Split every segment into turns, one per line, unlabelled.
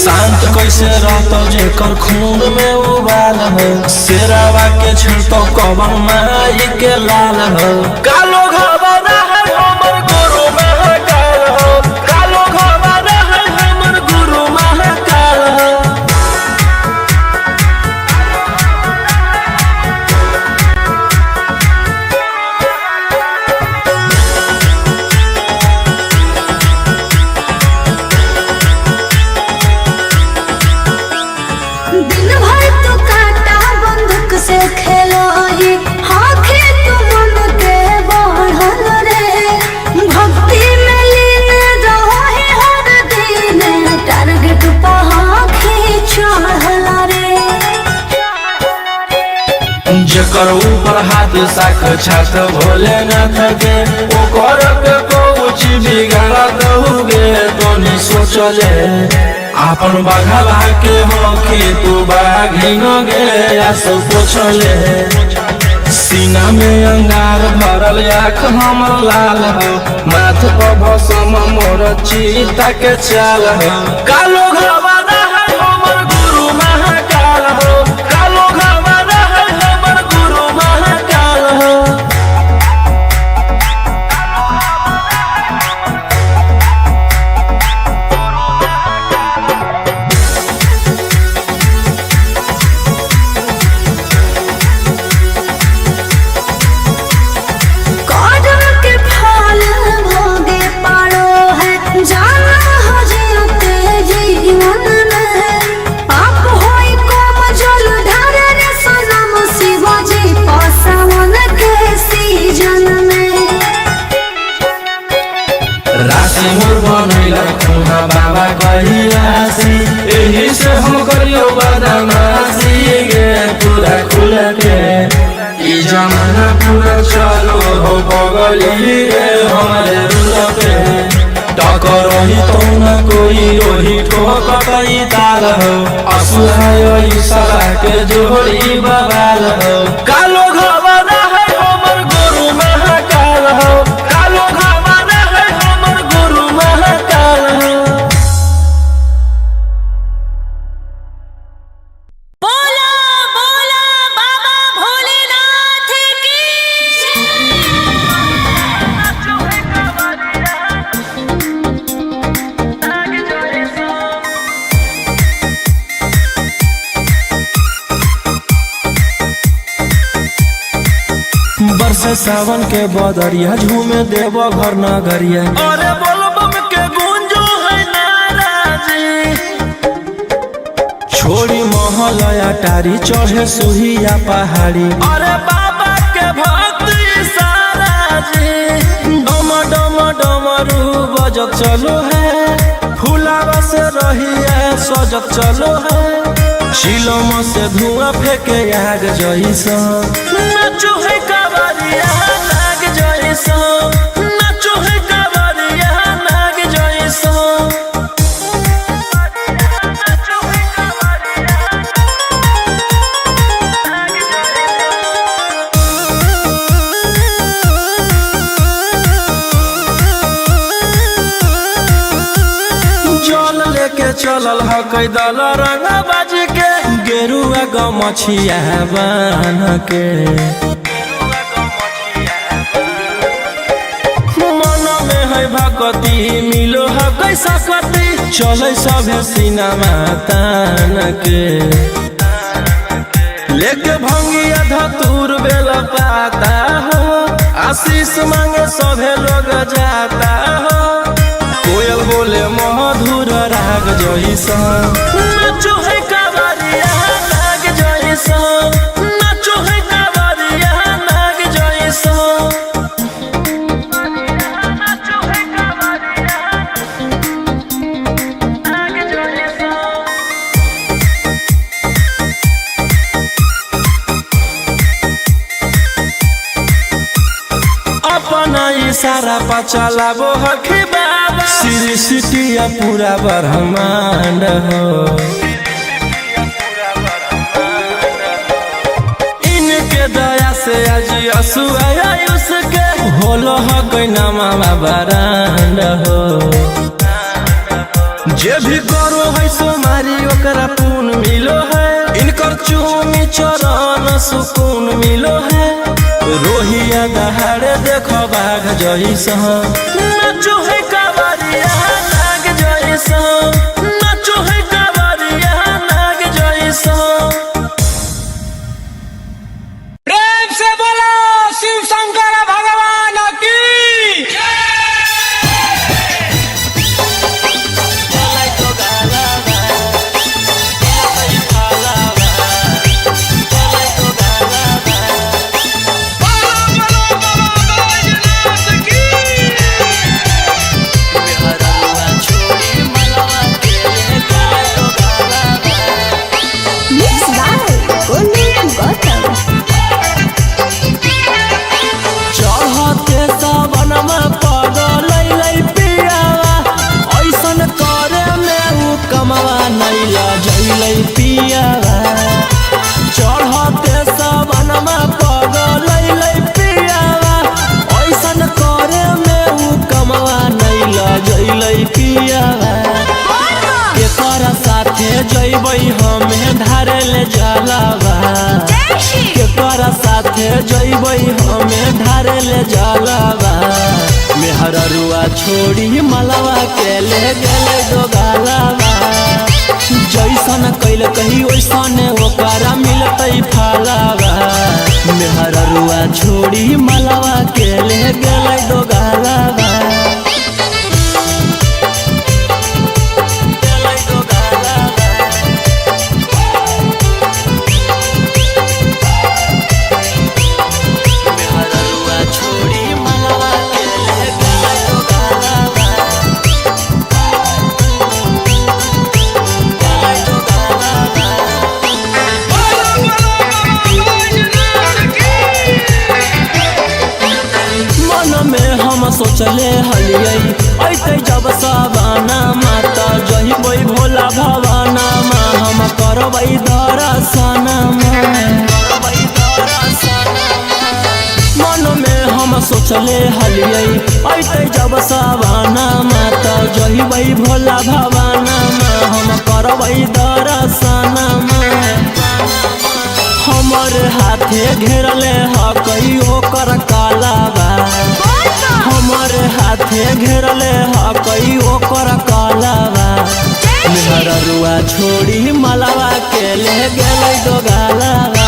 शांत कैसे रहतो जेकर खून में उबाल हो, शेरावा के छिड़तो कवन माई के लाल हो। कालो घबरा है हमर गुरु महाकाल हो, कालो घबरा है हमर गुरु महाकाल हो।
से खेलो ही आँखें तू मन के बढ़ल रे, भक्ति में लीन रहो ही हर दिन, टारगेट पहाड़ी चढ़ल रे।
जेकर ऊपर हाथ साक्षात भोलेनाथ के, ओकर के कुछ बिगाड़त होगे तो नहीं सोचले। आपन बघला के होके तू बाघिन गे आसो पोछले। सीना में अंगार भरल आँख हमर लाल हो, माथ पर भसम मोर चीता के चाल हो। कालो घबरा है हमर गुरु महाकाल हो, कालो घबरा है हमर गुरु महाकाल हो। राशि मोर बनैला खुना बाबा कहिलासी, एही से हम करियो बदमाशी गे पूरा खुल के। ई जमाना पूरा चलो हो बगली रे हमारे रुल पे। टकरही तो न कोई रोही ठोकतई ताल हो, असुहाय ईशा के जोड़ी बवाल हो। कालो घबरा है हमर गुरु महाकाल हो, कालो घबरा है हमर गुरु महाकाल हो।
बोला बोला बाबा भोलेनाथ की
बरसे सावन के बदरिया झूमे देव घर नगरिया। अरे बोलो बम के गूंजो है नाराजी, छोड़ी महल अटारी चढ़े सुहिया पहाड़ी। अरे बाबा के भक्ति सारा जी, डम डम डमरू बजत चलो है, फुलावा से रहिया सजत चलो है। चिलम से धुआं फेंके आग जैसा, नाचो है कावरिया नाग जैसा, नाचो है कावरिया नाग जैसा। जल लेके चलल ह कैदल रंग बाज के, गेरुआ गमछिया बान के। मन में है भक्ति मिलो है कैसा कति, चले सभे सीनामा तान के। लेके भंगिया धतूर बेल पाता हो, आशीष मांगे सभे लोग जाता हो। कोयल बोले मधुर राग जैसा, नाचो है कावरिया नाग जैसा, नाचो है कावरिया नाग जैसा। अपना इशारा पर चलाबो हखी बाबा, श्री सिटिया पूरा ब्रह्मांड हो। इनके दया से आज असुआयुष के, होलो ह कोई नामा बरांड हो। जे भी करो है सोमारी ओकरा पुण्य मिलो है, इनकर चूमी चरण सुकून मिलो है। रोहिया दहाड़े देखो बाघ जैसा, नाचो है कावरिया नाग जैसा, नाचो है कावरिया नाग जैसा।
प्रेम से बोलो शिव शंकर भगवान की।
चढ़ते सबनमा पगलै पियावा, ऐसन करे में उ कमवा नहीं लजैलै पियावा। केकरा साथे जैबै हमें धारे ले जलावा, केकरा साथे जैबै हमें धारे ले जलावा। मेहररुआ छोड़ी मलवा के ले गेले दोगालावा, जैसन कैल कही वैसन ओकरा मिलतै फलावा। मेहररुआ छोड़ी मलवा के ले गेलै दोगालावा। सोचले हलियै ऐते जब सवाना माता जहिबै भोला भवाना मा, हम करबै दर्शन मन में हम सोचले हलियै ऐते जब सवाना माता जहिबै भोला भवाना मा, हम करबै दर्शन। हमर हाथे घेरले हकई ओकर कालावा, हमर हाथे घेरले हकई ओकर कालावा। मेहररुआ छोड़ी मलवा के ले गेलै दोगालावा,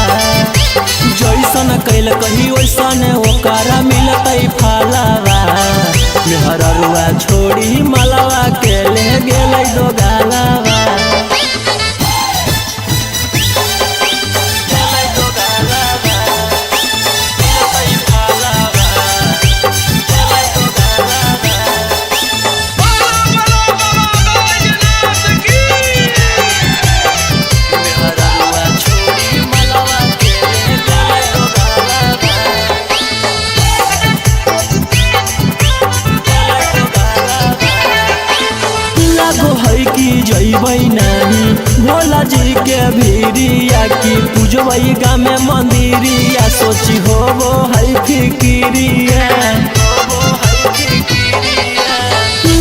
जैसन कैल कही वैसन ओकरा मिलतै फलावा। मेहररुआ छोड़ी मलवा के ले गेलै दोगालावा। जैबै नहीं भोला जी के भीरिया, की पूजबै गाँव में मंदिरिया, सोची होबो है फिकिरिया।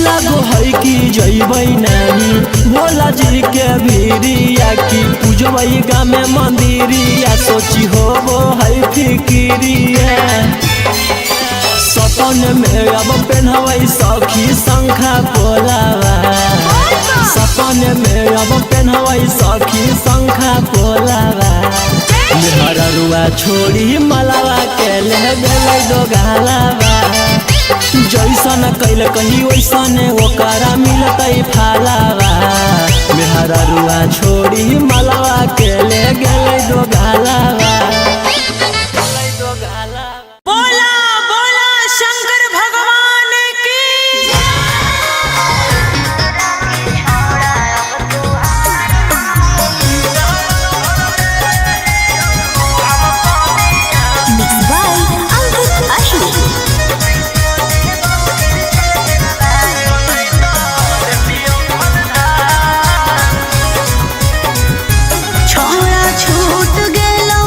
लागो है कि जैबै नहीं भोला जी के भीरिया, की पूजबै गाँव में मंदिरिया, सोची होबो है फिकिरिया। सपन में अब पहनबै सखी शंखा पोलावा, सपन में अब पहनबै सखी शंखा पोलावा। मेहररुआ छोड़ी मलवा के ले गेलै दोगालावा, जैसन कैल कही वैसन ओकरा मिलतै फलावा। मेहररुआ छोड़ी मलवा के ले गेलै दोगालावा।
बोला बोला शंकर भगवान की। Mixed by Ankit Ashli. छोड़ा छूट गेलो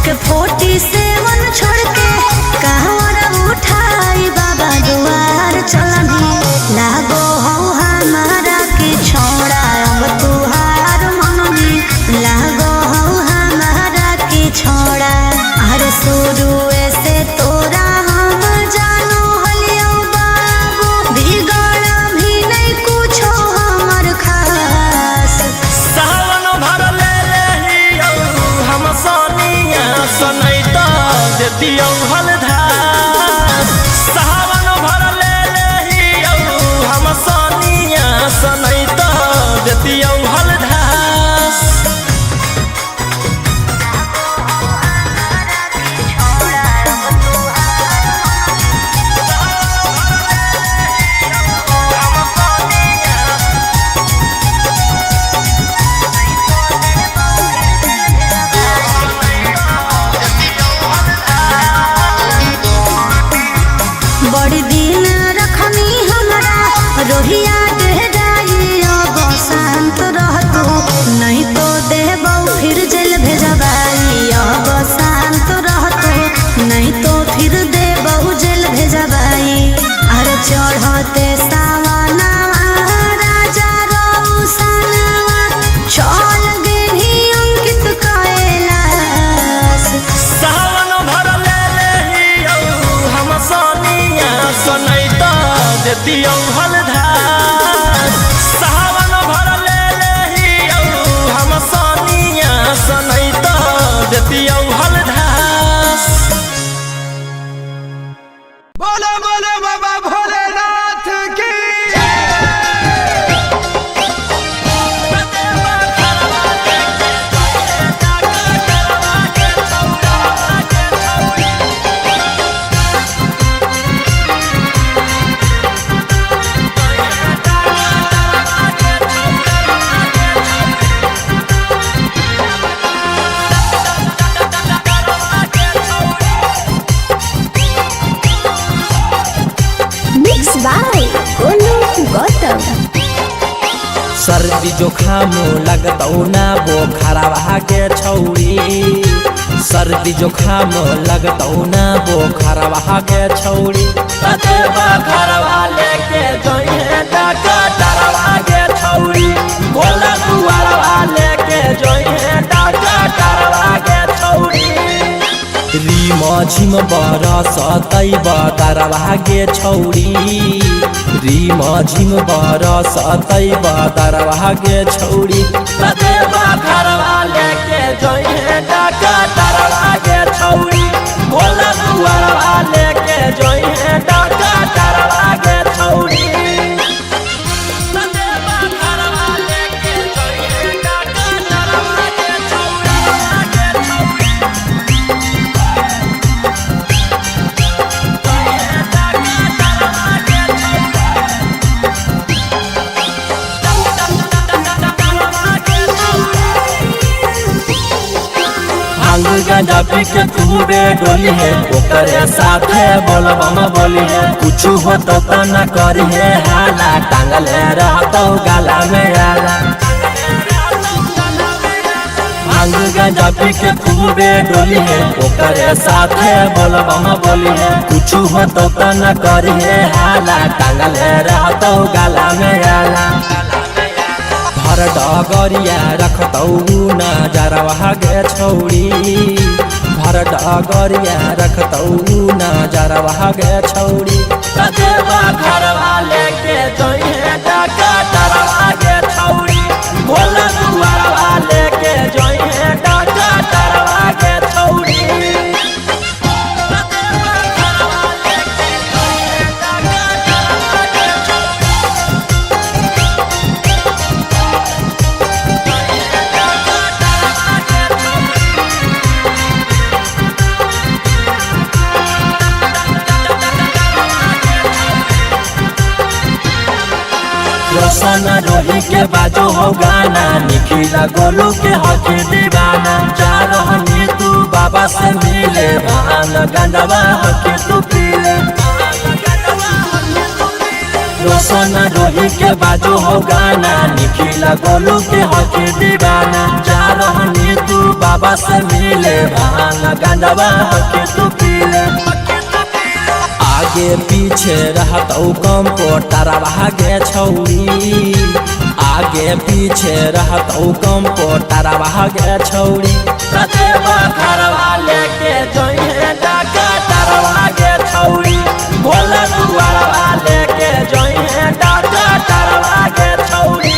के 47 छोड़ के कहवर उठाई बाबा दुआर चलनी लागो हो हमारा के छोड़ा अब तुहार मननी लागो हो हमारा के छोड़ा अरे शुरू से तोरा हम जानो हलियो बाबू बिगड़ भी नहीं कुछो हमर खास
सावन भर ले लेहियो हम सोनिया सनैता देतियो हलधास सावन भर ले लेहियो हम सोनिया सनैता देतियो हलधास
बड़ी दिन रखनी हमरा रोहिया डेराई अब शांत रहतो नहीं तो देबौ फिर जेल भेजबाई अब शांत रहतो नहीं तो फिर देबौ जेल भेजबाई अरे चढ़ते सावनवा राजा रौसनवा चल गेही अंकित कैलाश
सावन भर ले लेहियो हम सोनिया सनैता देतियो हलधास सावन भर ले लेहियो हम सोनिया सनैता देतियो हलधास
बोलो बोलो बाबा भोलेनाथ की
मिक्स बाय गोलू गौतम।
सर्दी जोखाम लगतौ ना बोखरवा के छौरी सर्दी जोखाम लगतौ ना बोखरवा के छौरी ततेबा घरवा लेके जोइहे डकटरवा के छौरी बोला दुआरवा लेके जोइहे डकटरवा के छौरी रीम झिम बरसतै बदरवा गे छौरी रीम झिम बरसतै बदरवा गे छौरी ततेबा घरवा लेके जोइहे डकटरवा गे छौरी बोला दुआरवा लेके जोइहे डकटरवा गे छौरी ततेबा घरवा लेके जोइहे डकटरवा गे भांग गांजा पी के खूबे डोली है ओकरे साथे बोलबम बोली है कुछ हो तो न करी है हाला टांगले रहतो गाला में आला भांग गांजा पी के खूबे डोली है ओकरे साथे बोलबम बोली है कुछ हो तो न करी है हाला टांगले रहतो गाला में आला भर डगरिया रखतौ नजरवा गे छौरी भर डगरिया रखतौ नजरवा गे छौरी ततेबा घरवा लेके जोइहे डकटरवा गे छौरी बोला दुआरवा लेके जोइहे डकटरवा गे छौरी ततेबा घरवा लेके जोइहे डकटरवा गे छौरी रोशन रोही के बाजो हो गाना निखिला गोलू के हकी दीवाना जा रहनी तू बाबा से मिले भान गंडवा हकी तू पीले रोशन रोही के बाजू हो गाना, निखिला गोलू के हकी दीवाना। जा रहनी तू बाबा से मिले, बहाना गांजवा हकी तू पीले। आगे पीछे रहत कंप्यूटर भागे छौरी, आगे पीछे रहत कंप्यूटर भागे छौरी। कते बखरवा लेके जोइहे डॉक्टर भागे छौरी, भोला दुआरवा लेके जोइहे डॉक्टर भागे छौरी।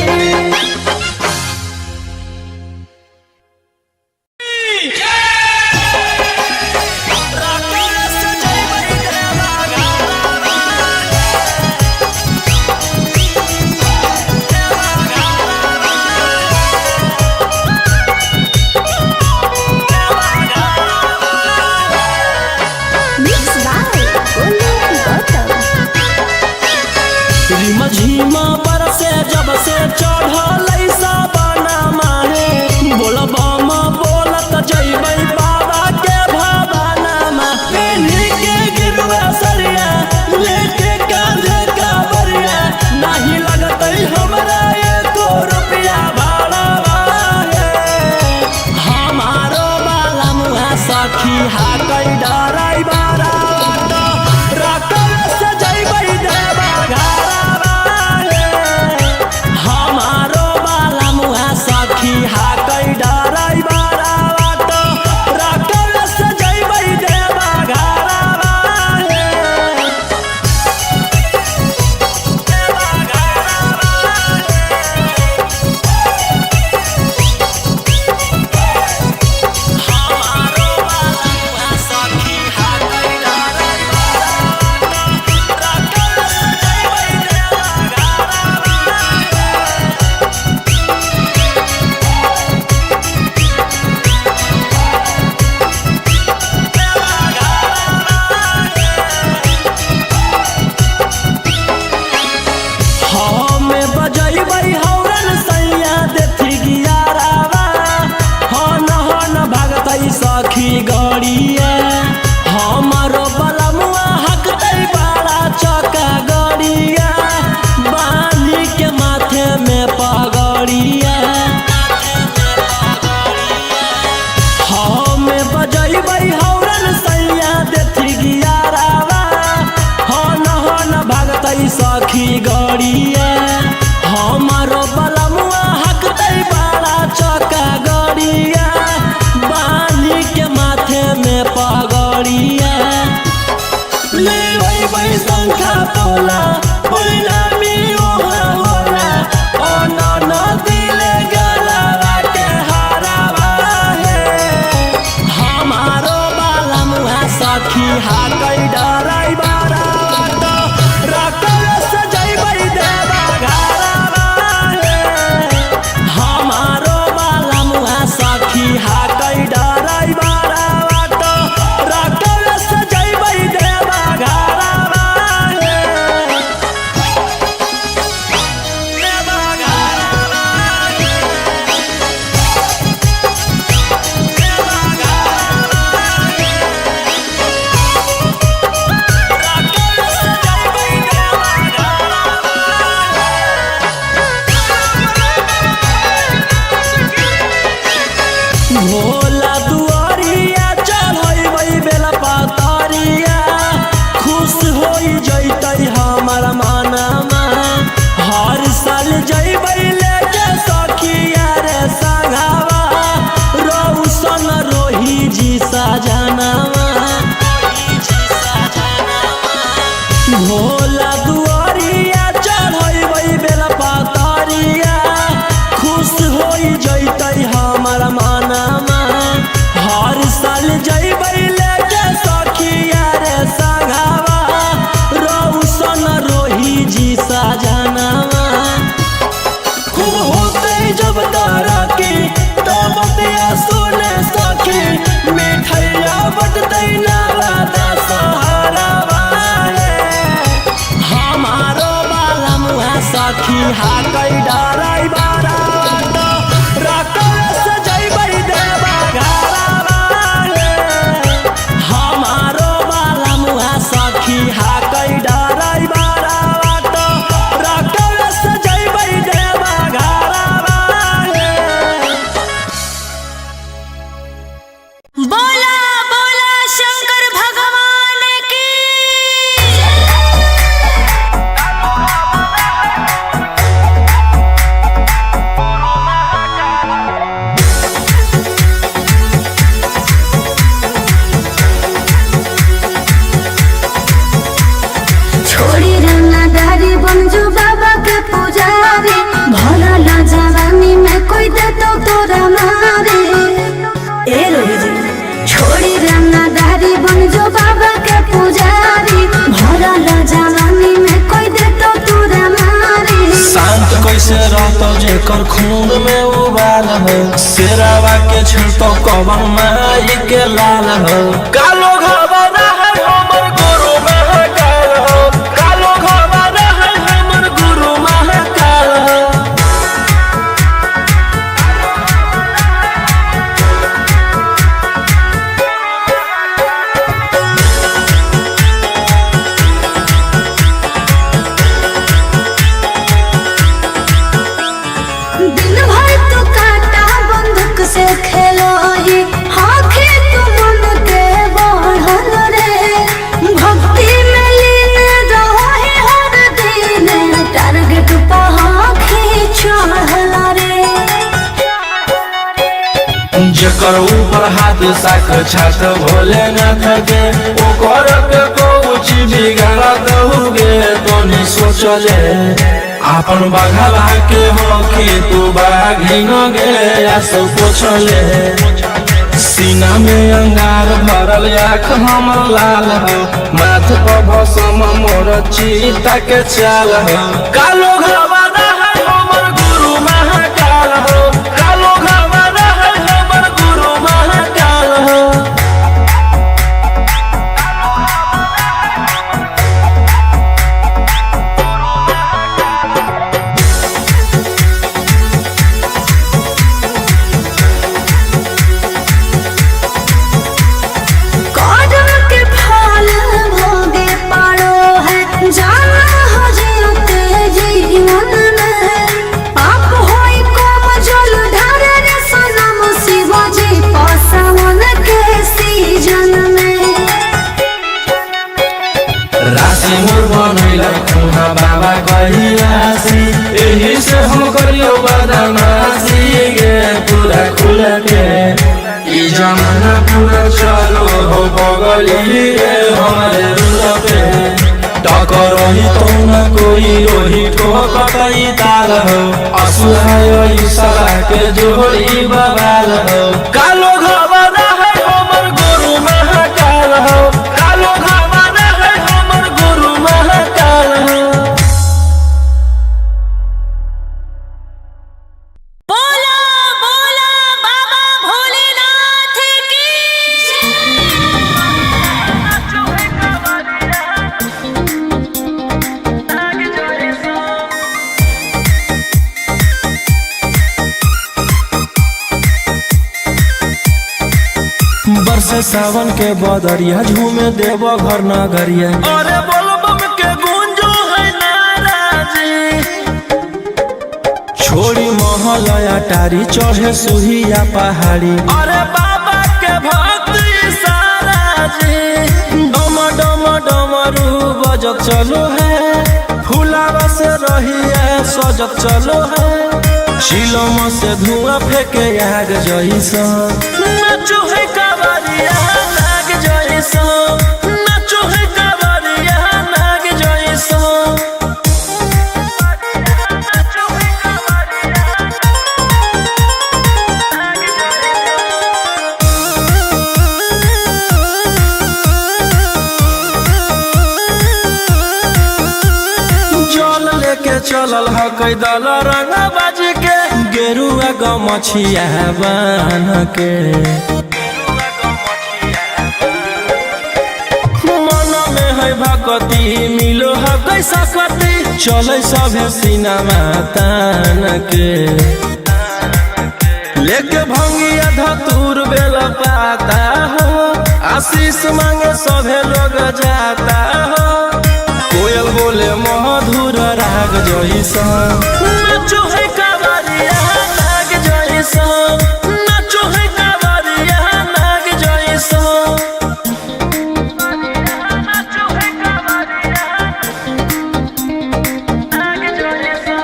Mixed by Golu Gautam.
झीमा पर से जब से चढ़ल साबना माहे, बोलबम बोलत जइबै बाबा के भवाना मा। पेन्ही के गिरुआ सरिया लेके कांधे कावरिया, नहीं लगतै हमरा एको रुपया भाड़ा हे। हमारो बाला मुहा सखी हाकै डराई बारा, रकम से जइबै देवा घरा। हमारो बाला मुहा सखी हाकै डराई बारा, रकम से जइबै देवा घरा। हमारो बाला मुहा सखी हाकै डराई बारा, रकम से जइबै देवा हमें बजैबै हौरन सैया देथी गियारावा, हन भागतै सखी गड़िया। हमारो बलमुआ हकतै बाड़ा चक्का गड़िया, बांधी के माथे में पगड़िया। हमें बजैबै हौरन सैया देथी गियारावा, हन भागतै सखी गड़िया। हमारो बलमुआ हकतै बाड़ा चक्का गड़िया, बांधी के माथे में पगड़िया। लेबै शंखा तोला परिणामी ओहा होला, अन दिले गलवा के हारावा हे। हमारो बाला मुहा सखी हाकै डराई बारा, रकम से जइबै देवा घरा हे। हमारो बाला मुहा सखी हाकै डराई बारा, रकम से जइबै देवा घरा हे। देवा घरा हे। देवा घरा हे। रकम से जइबै देवा घरा हे। भोला दुआरिया चढ़ैबै बेला पातरिया, खुश होई जइतै हमर मनमा। हर साल जइबै लेके सखिया रे संगवा, रोशन रोही जी सजनवा। भोला दुआरिया चढ़ैबै बेला पातरिया, खुश होई जइतै हमर मनमा। हर साल जइबै लेके सखिया रे संगवा, रोशन रोही जी सजनवा। खूब होतै जब तारा की तब सुने सखी, मिठैया तो जेकर खून में उबाल हो शेरावा के छिड़तो कवन माई के लाल हो कालो घबरा है हमर गुरु महाकाल हो कालो घबरा है हमर गुरु महाकाल हो
दिन भर तो काटा बंदूक से खेलो ही आंखें तो मन के बढ़ल रे भक्ति में लीन रहो है हर दिन टारगेट पर आंखें चढ़ल रे
जेकर ऊपर हाथ साख छात भोलेनाथ के ओकर के कुछ बिगाड़ दहुगे तोनी सोचले आपन बघला के हो कि तू बाघिन गे आस पोछले सीना में अंगार भरल आँख हमर लाल हो माथ पर भसम मोर चीता के चाल हो कालो घबरा है हमर गुरु महाकाल हो कालो घबरा है हमर गुरु महाकाल हो
कदम के फल भोगे पारो है जाना हो जीते जीवन में आप होई कम जल ढारे रे सनम शिवाजी पासवन के सीजन में
राशि मोर बनैला खुहा बाबा कहिलासी एही से हम करियो बदमाशी गे पूरा खुल के ई जमाना पूरा चलो हो बगली रे हमारे रुलबे टकर रही तो न कोई रोही ठोकतई ताल हो असुहाय ईशा के जोड़ी बवाल हो कालो घबरा है हमर गुरु महाकाल हो कालो घबरा है हमर गुरु महाकाल हो
बोला बोला बाबा भोलेनाथ की
बरसे सावन के बदरिया झूमे देव घर नगरिया अरे बोलबम के गूंजो है नाराजी छोड़ी महल अटारी चढ़े सुहिया पहाड़ी अरे बाबा के भक्ति सारा जी डम डम डमरू बजत चलो है फुलावा से रहिया सजत चलो है चिलम से धुआं फेंके आग जइसा नाचो है कावरिया नाग जइसा नाचो है कावरिया नाग जइसा जल लेके चलल ह कैदल रंग बाज के गेरुआ गमछिया बान के मन में है भक्ति मिलो है कैसा कति चले सभे सिनेमा तान के लेके भंगिया धतूर बेल पाता हो आशीष मांगे सभे लोग जाता हो कोयल बोले मधुर राग जइसा नाचो है कावरिया नाग जइसा नाचो है कावरिया नाग जइसा नाचो है कावरिया नाग जइसा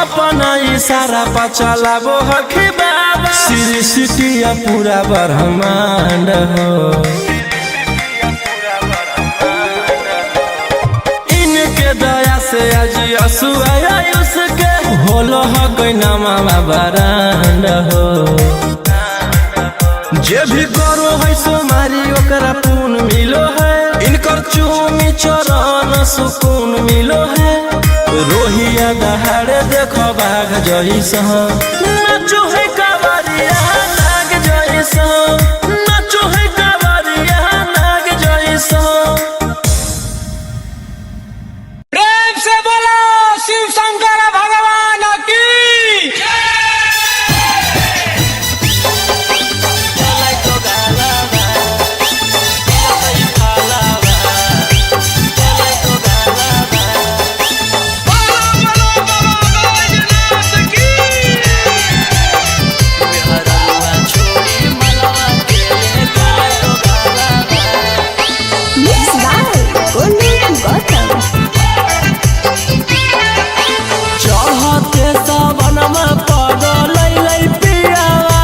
अपना इशारा पर चलाबो हखी बाबा श्री सिटिया पूरा ब्रह्मांड हो इनके दया से आज असुआ उसके होलो हो कोई नामा बरांड हो जे भी करो है सोमारी ओकरा पून मिलो है, इनकर चूमी चरण सुकून मिलो है। रोहिया दहाड़े देखो बाघ जैसा, नाचो है कावरिया नाग जैसा, नाचो है कावरिया नाग जैसा।
प्रेम से बोलो शिव शंकर भगवान की।
Mix by Golden Gotham.
चढ़ते सावनमा पगलै पियावा,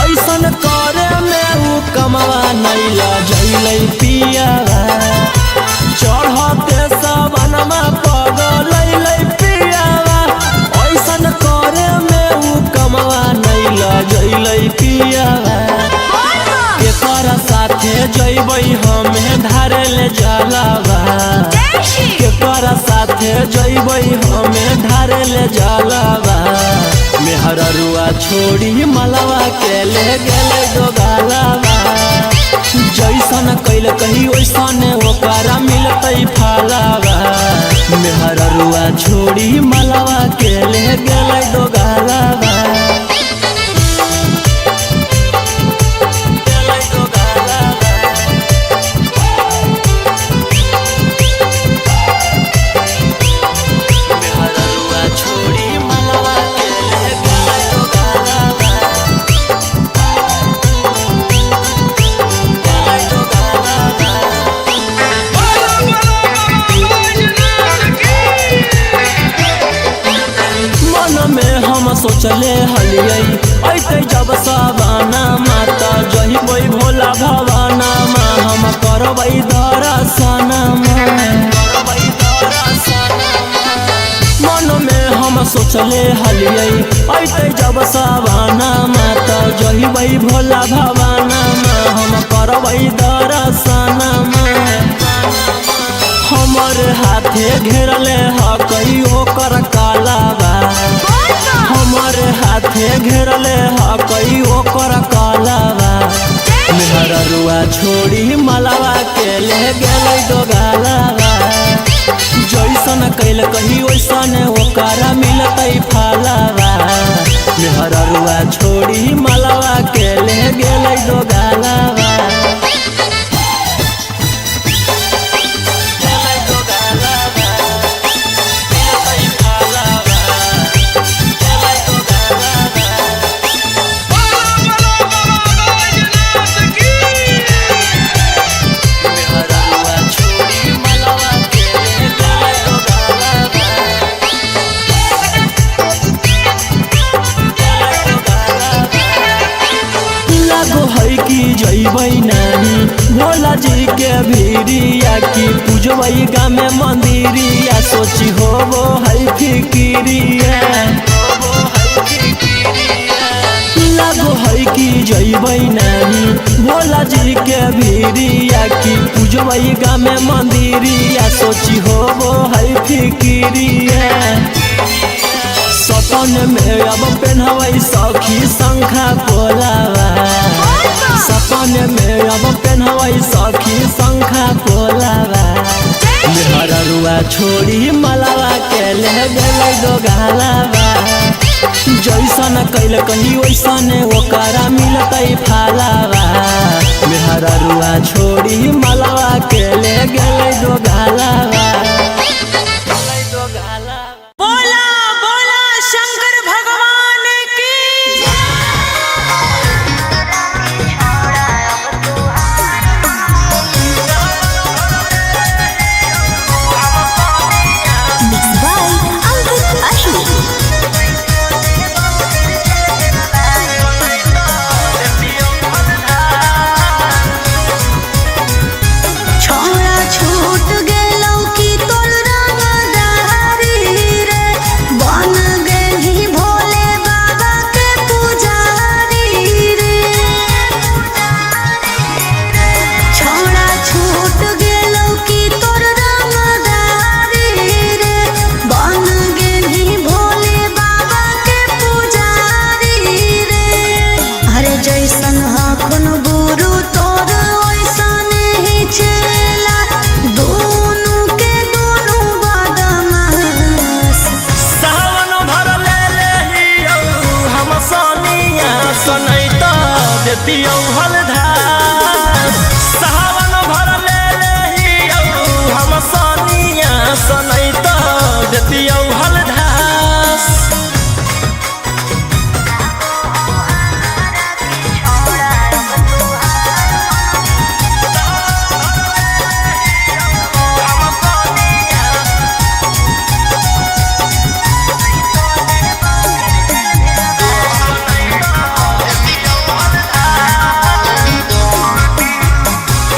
ऐसन करे में उ कमवा नैला जैलै पियावा। चढ़ते सावनमा पगलै पियावा, ऐसन करे में उ कमवा नैला जैलै पियावा। केकर साथे जैबै हमें धारे ले जलावा, केकर साथे जैबै हमें धारे ले जलावा। मेहररुआ छोड़ी मलवा के ले गेले दोगालावा, जैसन कैल कही वैसन ओकरा मिलतै फलावा। मेहररुआ छोड़ी मलवा के ले गेले दोगालावा। सोचले हलियै ऐते जब सवाना माता जहिबै भोला भवाना मा, हम करबै दर्शना मन में हम सोचले हलियै ऐते जब सवाना माता जहिबै भोला भवाना मा, हम करबै दर्शना। हमर हाथे घेरले हकई ओकर कालावा, हमर हाथे घेरले हकई ओकर कालावा। मेहररुआ छोड़ी मलवा के ले गेलै दोगालावा, जैसन कैल कही वैसन ओकरा मिलतै फलावा। मेहररुआ छोड़ी मलवा के ले गेलै दोगालावा। जैबै नहीं भोला जी के भीरिया, की पूजबै गामे मंदिरिया, सोची होबो है फिकिरिया। लागो है कि जैबै नहीं भोला जी के भीरिया, की पूजबै गामे मंदिरिया, सोची होबो है फिकिरिया। सपन में अब पहनबै सखी शंखा पोलावा, सपन में अब पहनबै सखी शंखा पोलावा। मेहररुआ छोड़ी मलवा के ले गेलै दोगालावा, जैसन कैल कही वैसन ओकरा मिलतै फलावा। मेहररुआ छोड़ी मलवा के ले गेलै दोगालावा।
छोड़ा छूट गेलौ की
देतियौ हलधार सावन भर ले लेहियौ हम सनिया सनैत देतियौ हलधार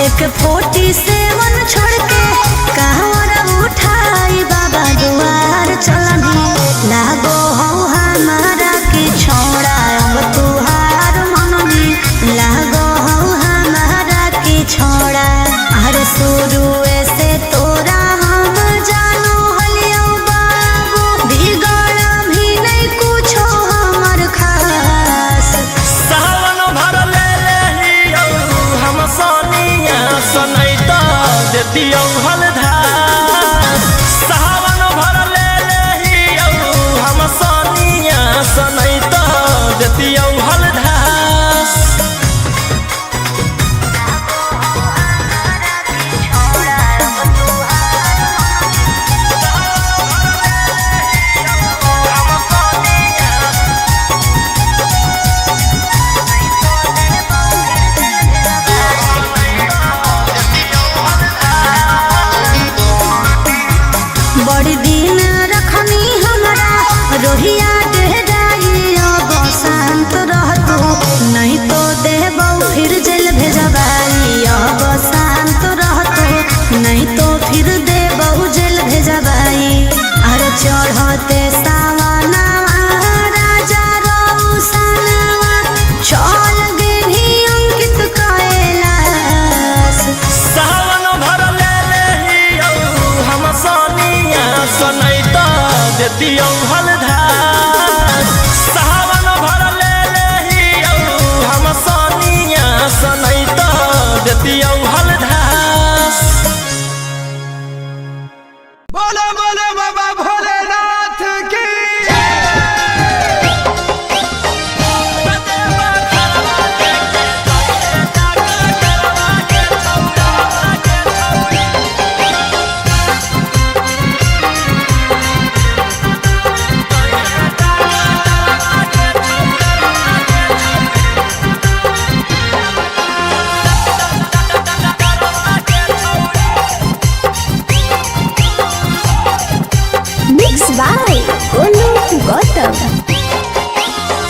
एक 47 छोड़ के कहवर उठाई बाबा दुआर चलनी लागो हो हमारा के छोड़ा अब तुहार मननी लागो हो हमारा के छोड़ा अरे शुरू से तोरा हम जानो हलियो बाबू बिगड़ भी नहीं कुछो हमर खास
सावन भर ले लेहियौ हम सनिया सनैत देतियौ हलधार सावन भर ले लेहियौ हम सनिया सनैत देतियौ हलधार
बड़ी दिन रखनी हमारा रोहिया डेराई अब शांत रहतो नहीं तो देबौ फिर जेल भेजबाई अब शांत रहतो नहीं तो फिर देबौ जेल भेजबाई अरे चढ़ते सावनवा राजा रौसनवा चल गेली अंकित कैलाश
सावन भर ले लेहियौ हम सनिया सनैत देतियौ हलधार सावन भर ले लेहियौ हम सनिया सनैत देतियौ हलधार
बोलो बोलो बाबा भोलेनाथ की
Mixed by Golu Gautam.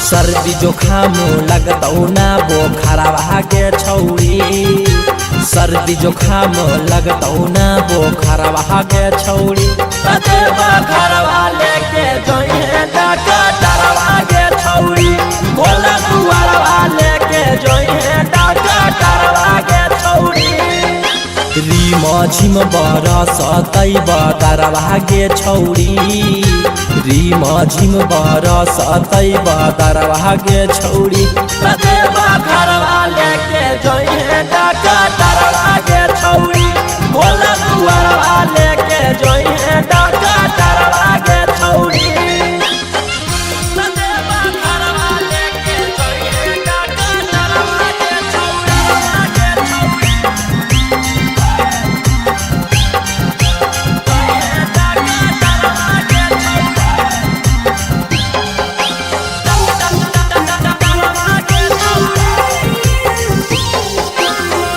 सर्दी जोखाम लगतौ ना बोखरवा के छौरी सर्दी जोखाम लगतौ ना बोखरवा के छौरी ततेवा घरवा लेके जोइहे डकटरवा के छौरी भोला दुआरवा लेके जोइहे डकटरवा के छौरी रीम झिम बरसतै बदरवा गे छौरी रीम झिम बरसतै बदरवा गे छौरी ततेवा घरवा लेके जोइहे डकटरवा गे छौरी भोला दुआरवा लेके जोइहे डकटरवा गे छौरी ततेवा घरवा लेके जोइहे डकटरवा गे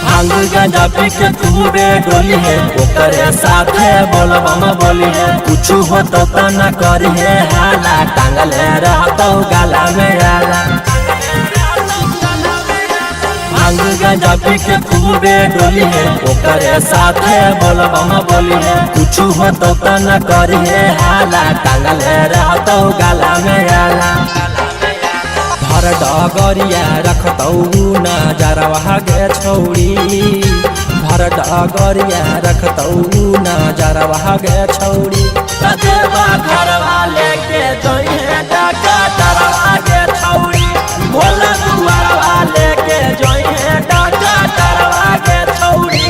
भांग गांजा पी के तूरे डोली है ओकरे साथे बोलबम बोली है कुछ हो तो न करी है हाला टांगले रहतो गाला में आला भांग गांजा पी के तूरे डोली है ओकरे साथे बोलबम बोली है कुछ हो तो न करी है हाला टांगले रहतो गाला में आला भर डगरिया रखतौ नजरवा गे छौरी भर डगरिया रखतौ नजरवा गे छौरी ततेवा घरवा लेके जोइहे डकटरवा गे छौरी भोला दुआरवा लेके जोइहे डकटरवा गे छौरी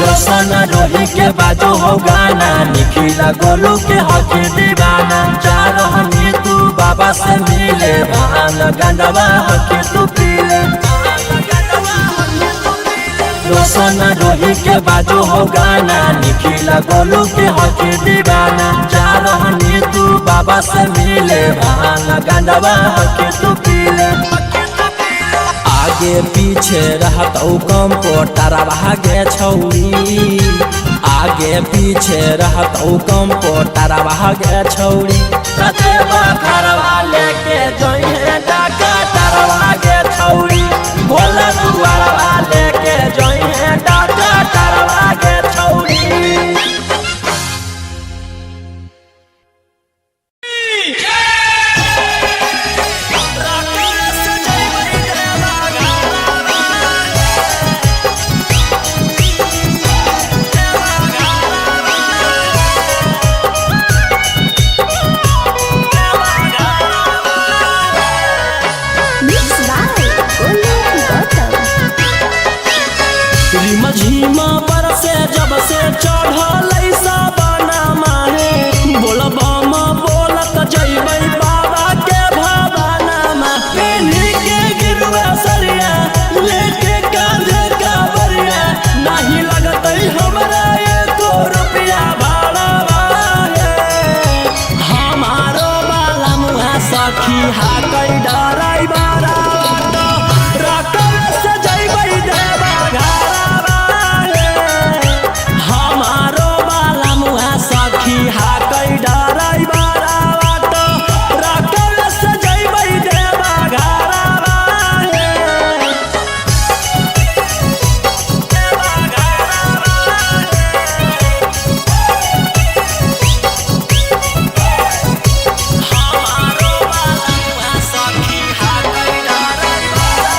रोशन रोही के बाजो हो गाना, निखिला गोलू के हक दीवाना। जा रहनी तू बाबा से मिले, भांग गंडवा हक तू पीले। रोशन रोही के बाजो हो गाना, निखिला गोलू के हक दीवाना। जा रहनी तू बाबा से मिले, भांग गंडवा हक तू पीले। आगे पीछे रहत कम पोटारा भागे छौरी, आगे पीछे रहत कम पोटारा भागे छौरी। कते बखरवा लेके जइहे डाका तरवा गे छौरी, भोला दुआरवा लेके जइहे डाका तरवा गे छौरी।
Mixed by Olu Gautam.
झीमा पर से जब से चढ़ल साबना माहे, बोलबम बोलत जइबै बाबा के भवाना मा। पेन्ही के गिरुआ सरिया लेके कांधे कावरिया, नहीं लगतै हमरा एको रुपया भाड़ा है। हमारो बाला मुहा सखी हाकै डराई बारा, रकम से जइबै देवा घरवा। हमारो बाला मुहा सखी हाकै डराई बारा, रकम से जइबै देवा घरवा। हमारो बाला मुहा सखी हाकै डराई बारा,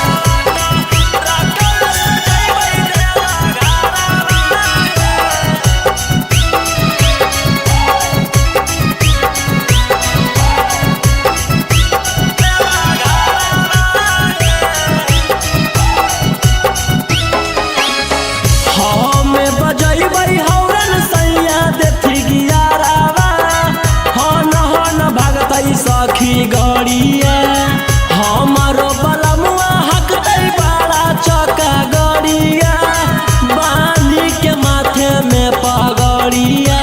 रकम से जइबै देवा घरवा। हमें बजैबै हौरन सैया देथी गियारावा, हन भागतै सखी गड़िया। हमारो बलमुआ हकतै बड़ा चका गड़िया, बांधी के माथे में पगड़िया।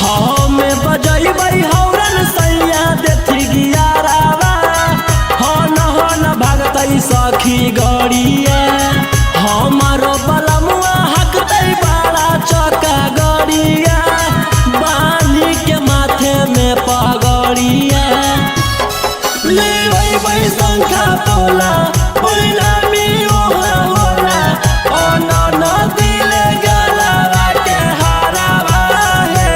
हमें बजैबै हौरन सैया देथी गियारावा, हन भागतै सखी गड़िया। हमारो बलमुआ हकतै बड़ा चका गड़िया, बांधी के माथे में पगड़िया। लेबै शंखा तोला परिणामी ओहा होला, अनन दिले गलवा के हरावा है।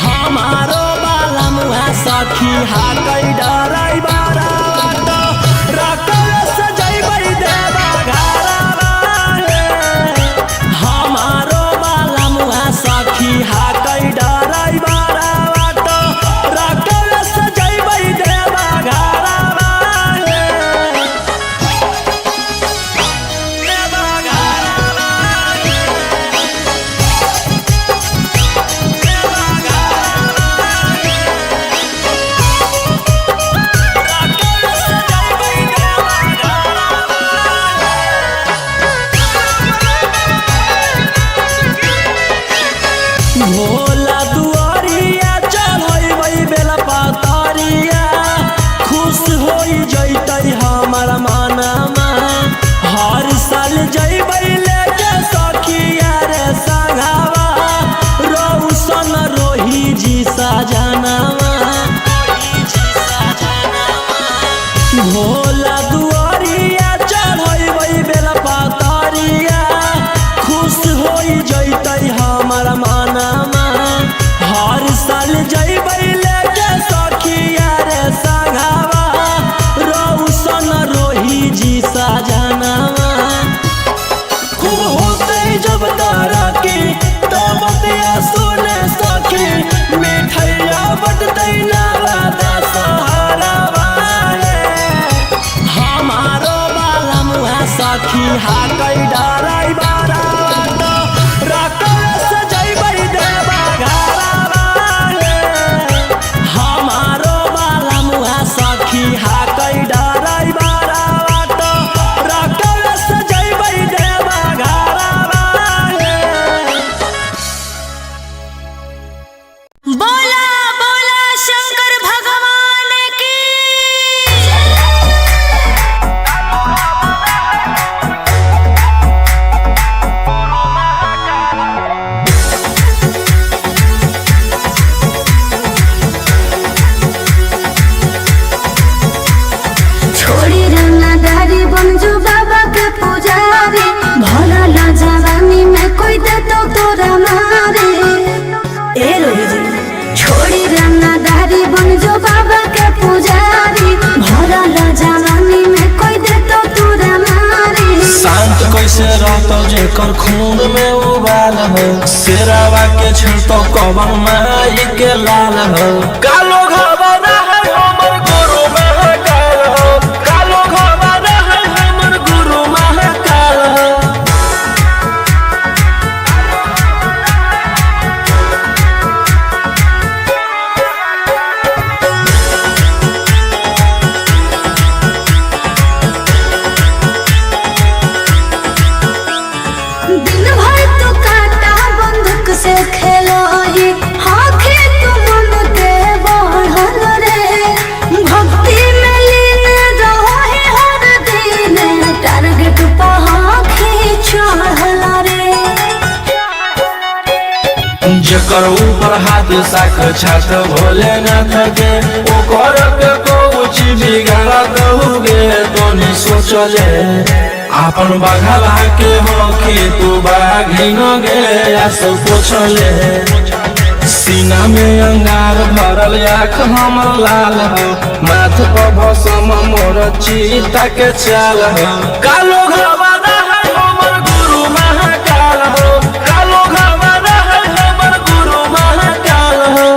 हमारो बाला मुहा सखी हाकै डराई बारा, रकम से जइबै देवा
सखी हाकै डराई बारा रकस जइबै देवा घरवा हमारो बाला मुहा सखी हाकै डराई बारा रकस जइबै देवा घरवा
बोला बोला शंकर भगवान की छोड़ी रंगदारी बनजू बाबा के पुजारी भरल जवानी में कोई दे तो तोरा मारे ए रोही जी छोड़ी रंगदारी बनजू बाबा के पुजारी भरल जवानी में कोई दे तो तोरा मारे
शांत कैसे रहतो जेकर खून में उबाल हो शेरावा के छिड़तो कवन माई के लाल हो कालो घबरा है हमर गुरु महाकाल हो कालो घबरा है हमर गुरु महाकाल हो
दिन भर तो काटा बंदूक से खेलो ही आँखें तो मन के बढ़ल रे भक्ति में लीन रहो ही हर दिन टारगेट पर आँखें चढ़ल रे
जेकर ऊपर हाथ साख छात भोलेनाथ के ओकर के कुछ बिगाड़ दहुगे तोनी सोचले आपन बघला के होखी तू बाघिन गे आस पोछले सीना में अंगार भरल आँख हमर लाल हो माथ पर भसम मोर चीता के चाल हो कालो घबरा है हमर गुरु महाकाल हो कालो घबरा है हमर गुरु महाकाल हो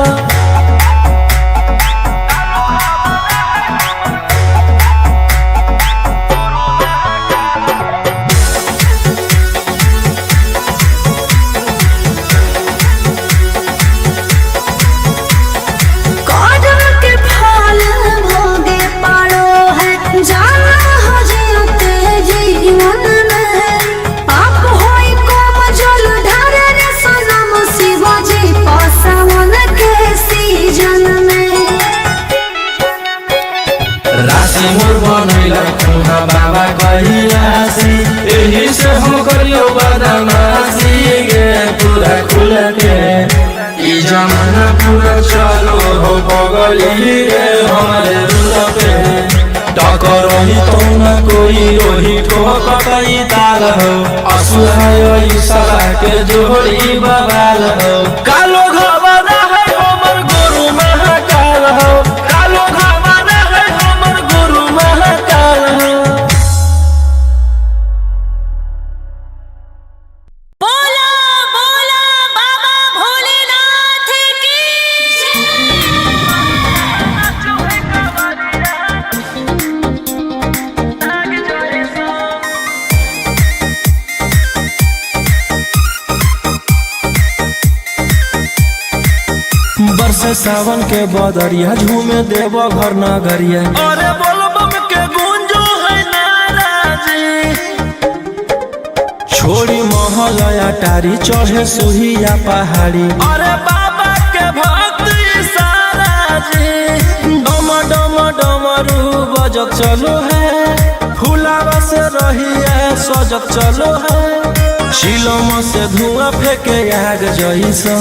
कदम के फल भोगे पड़ो है जाना हो जियोते जीवन में पाप होई कम जल ढारे रे सनम शिवाजी पासवन के सीजन में
राशि मोर बनैला खुना बाबा कहिलासी एही से हम करियो बदमाशी गे पूरा खुल के ई जमाना पूरा चलो हो बगली रे हमारे रुल पे टकर ही तो न कोई रोही ठोकई ताल हो असुहाय सला के जोड़ी बवाल हो कालो घबरा है हमर गुरु महाकाल हो कालो घबरा है हमर गुरु महाकाल हो
बोला बोला बाबा भोलेनाथ की
बरसे सावन के बदरिया झूमे देव घर नगरिया अरे बोलबम के गूंजो है नाराजी छोड़ी महल अटारी चढ़े सुहिया पहाड़ी अरे बाबा के भक्त सारा जी डम डम डमरू बजत चलो है फुलावा से रहिया सजत चलो है शिलम से धुआं फेंके आग जैसा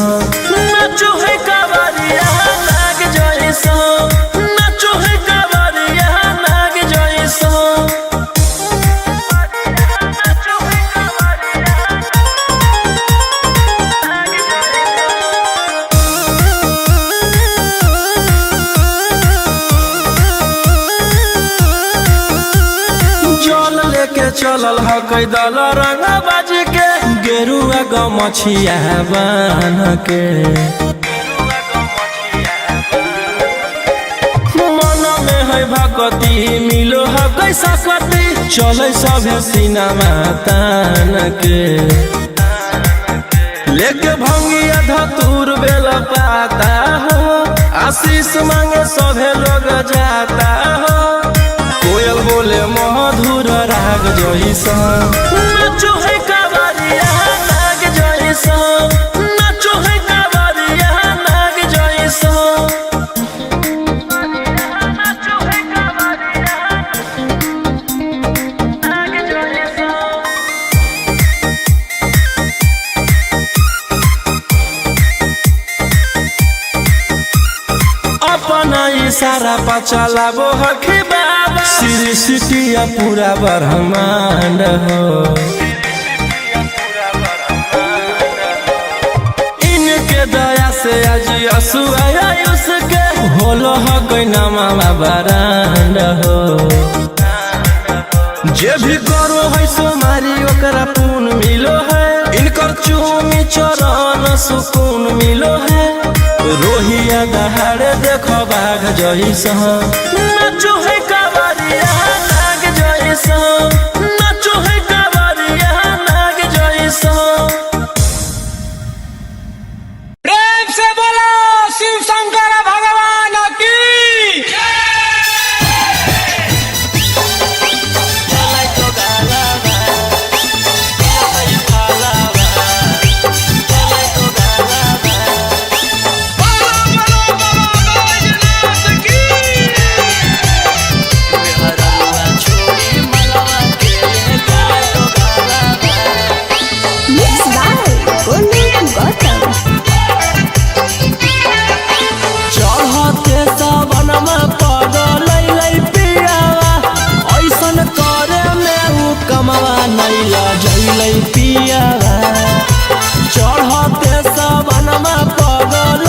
नाचो है कावरिया नाग जैसा नाचो है कावरिया नाग जैसा जल लेके चलल ह कैदल रंग बाज के गेरुआ गमछिया बान के मन में है भक्ति मिलो है कैसा कति चले सभे सिनेमा तान के लेके भंगिया धतूर बेल पाता हो आशीष मांगे सभे लोग जाता हो कोयल बोले मधुर राग जैसा नाचो है कावरिया नाग जैसा नाचो है कावरिया नाग जैसा नाचो है कावरिया नाग जैसा अपना इशारा पर चलाबो हखी बाबा सिरी सिटिया पूरा ब्रह्मांड हो इनके दया से आज असुआ उसके होलो हो कोई नामा बरांड हो जे भी करो है सोमारी ओकरा पुण्य मिलो है इनकर चूमी चरण सुकून मिलो है रोहिया दहाड़े देखो बाघ जैसा नाचो है कावरिया नाग जैसा नाचो है कावरिया नाग जैसा
प्रेम से बोलो शिव शंकर भगवान की
Mixed by Golden Gotham.
चढ़ते सावनमा पगल पियावा ऐसन करे में उ कमवा नैला जैलै पियावा चढ़ते सावनमा पगल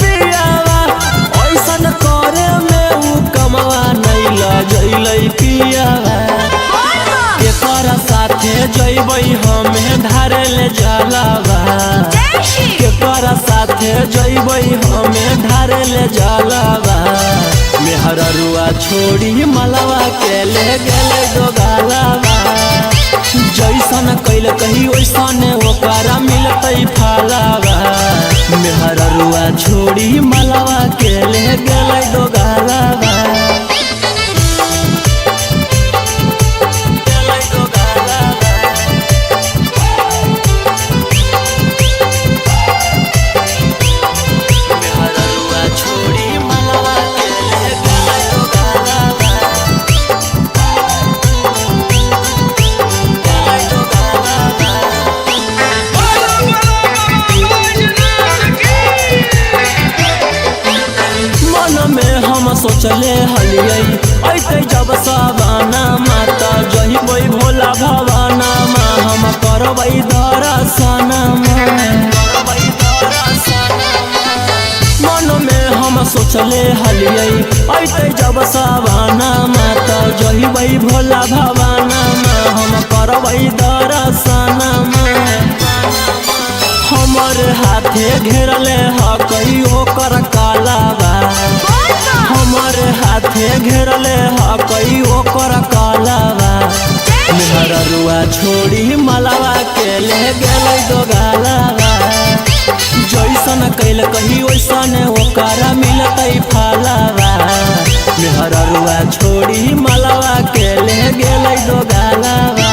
पियावा ऐसन करे में उ कमवा नैला जैलै पियावा केकरा साथे जैबै हमें धारे ले जलावा केकरा साथे जैबै हमें धारे ले जलावा मेहररुआ छोड़ी मलवा के ले गेले डोगालावा जैसन कैल कही वैसन ओकरा मिलतै फलावा मेहररुआ छोड़ी मलवा के ले गेले डोगालावा सोचले हलियै ऐते जब सवाना माता जहिबै भोला भवाना मा हम करबै दर्शन मन में हम सोचले हलियै ऐते जब सवाना माता जहिबै भोला भवाना मा हम करबै दर्शन हमर हाथे घेरले ह कहियो कर कालाबा हमर हाथे घेरले ह कहियो कर कालाबा मेहररुआ छोड़ी मलवा के ले गेलै दोगालाबा जैसन कैल कही वैसन ओकरा मिलतै फलावा मेहररुआ छोड़ी मलवा के ले गेलै दोगालाबा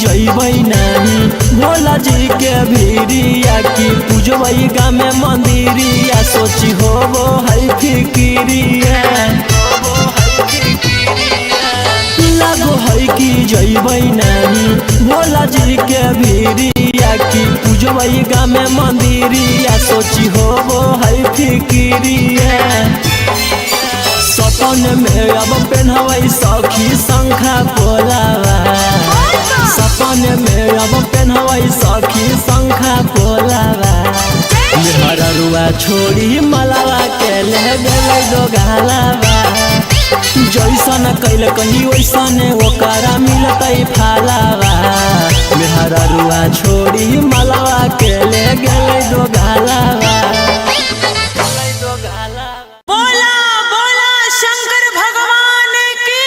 जैबै नाही भोला जी के भीरिया की पूजबै गामे मंदिरिया सोची होबो है फिकिरिया लागो है कि जैबै नाही भोला जी के भीरिया की पूजबै गामे मंदिरिया सोची होबो है फिकिरिया सपन में अब पेन्हवई सखी शंखा पोलावा सपन में अब पेन्हवई सखी शंखा पोलावा मेहररुआ छोड़ी मलावा के ले गेलै दो गालावा जैसन कैल कहीं वैसन ओकरा मिलतै फालावा मेहररुआ छोड़ी मलावा के ले गेलै दो गालावा
बोला बोला शंकर भगवान की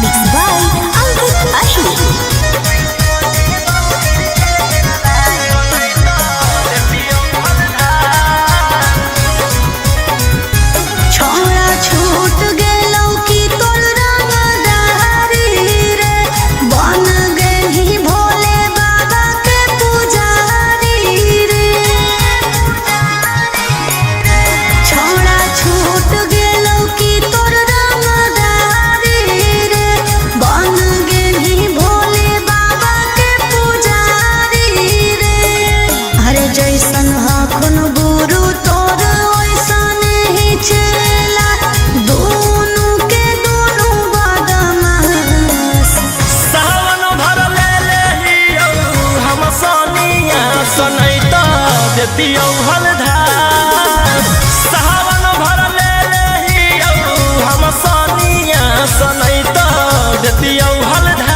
Mixed by Ankit Ashwin.
छोड़ा छूट गेलौ की तोर रंगदारी रे बन गेली भोले बाबा के पुजारी रे छोड़ा छूट गेलौ की तोर रंगदारी रे बन गेली भोले बाबा के पुजारी रे अरे जैसन हखुन गुरु तोर ओइसन ही चला दोनों के दोनों बदमाश
सावन भर ले लेहियो हम सोनिया सनैता देतियौ हलधार सावन भर ले लेहियो हम सोनिया सनैता देतियौ हलधार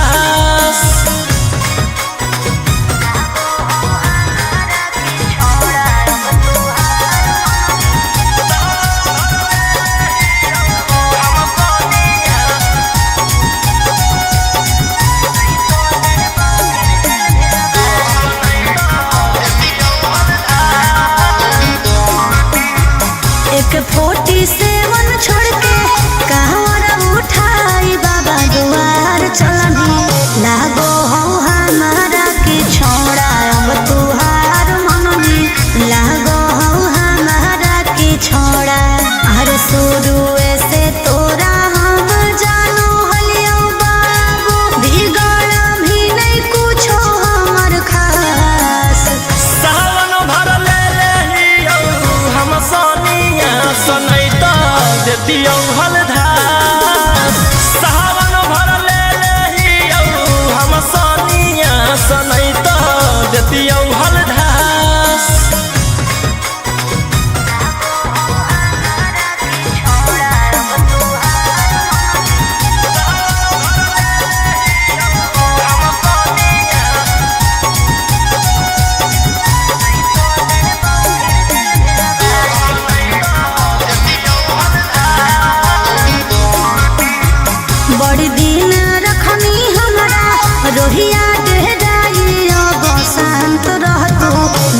एक 47 छोड़ के कहवरा उठाई बाबा दुआर चलनी लागो हो हमारा के छोड़ा अब तुहार मननी लागो हो हमारा के छोड़ा हर शुरू से तोरा हम जानो हलियो बाबू बिगड़ भी नहीं कुछो हमर खास
सावन भर ले लेहियो हम सोनिया सनैता देतियौ हलधार सावन भर ले लेहियो हम सोनिया सनैता देतियौ हलधार
बड़ी दिन रखनी हमरा रोहिया डेराई अब शांत रहतू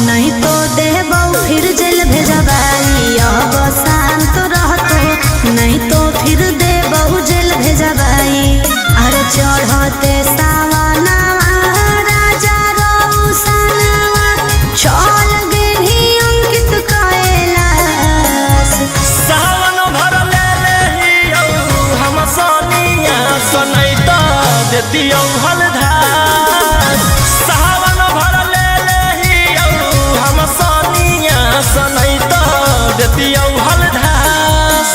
नहीं तो देबौ फिर जेल भेजबाई अब शांत रहतू नहीं तो फिर देबौ जेल भेजबाई अरे चढ़ते सावना राजा रौसनवा चल गेली अंकित कैलाश
सावन भर ले लेहियो हम सोनिया सनैता देतियौ हलधार सावन भर ले लेहियो हम सोनिया सनैता देतियौ हलधार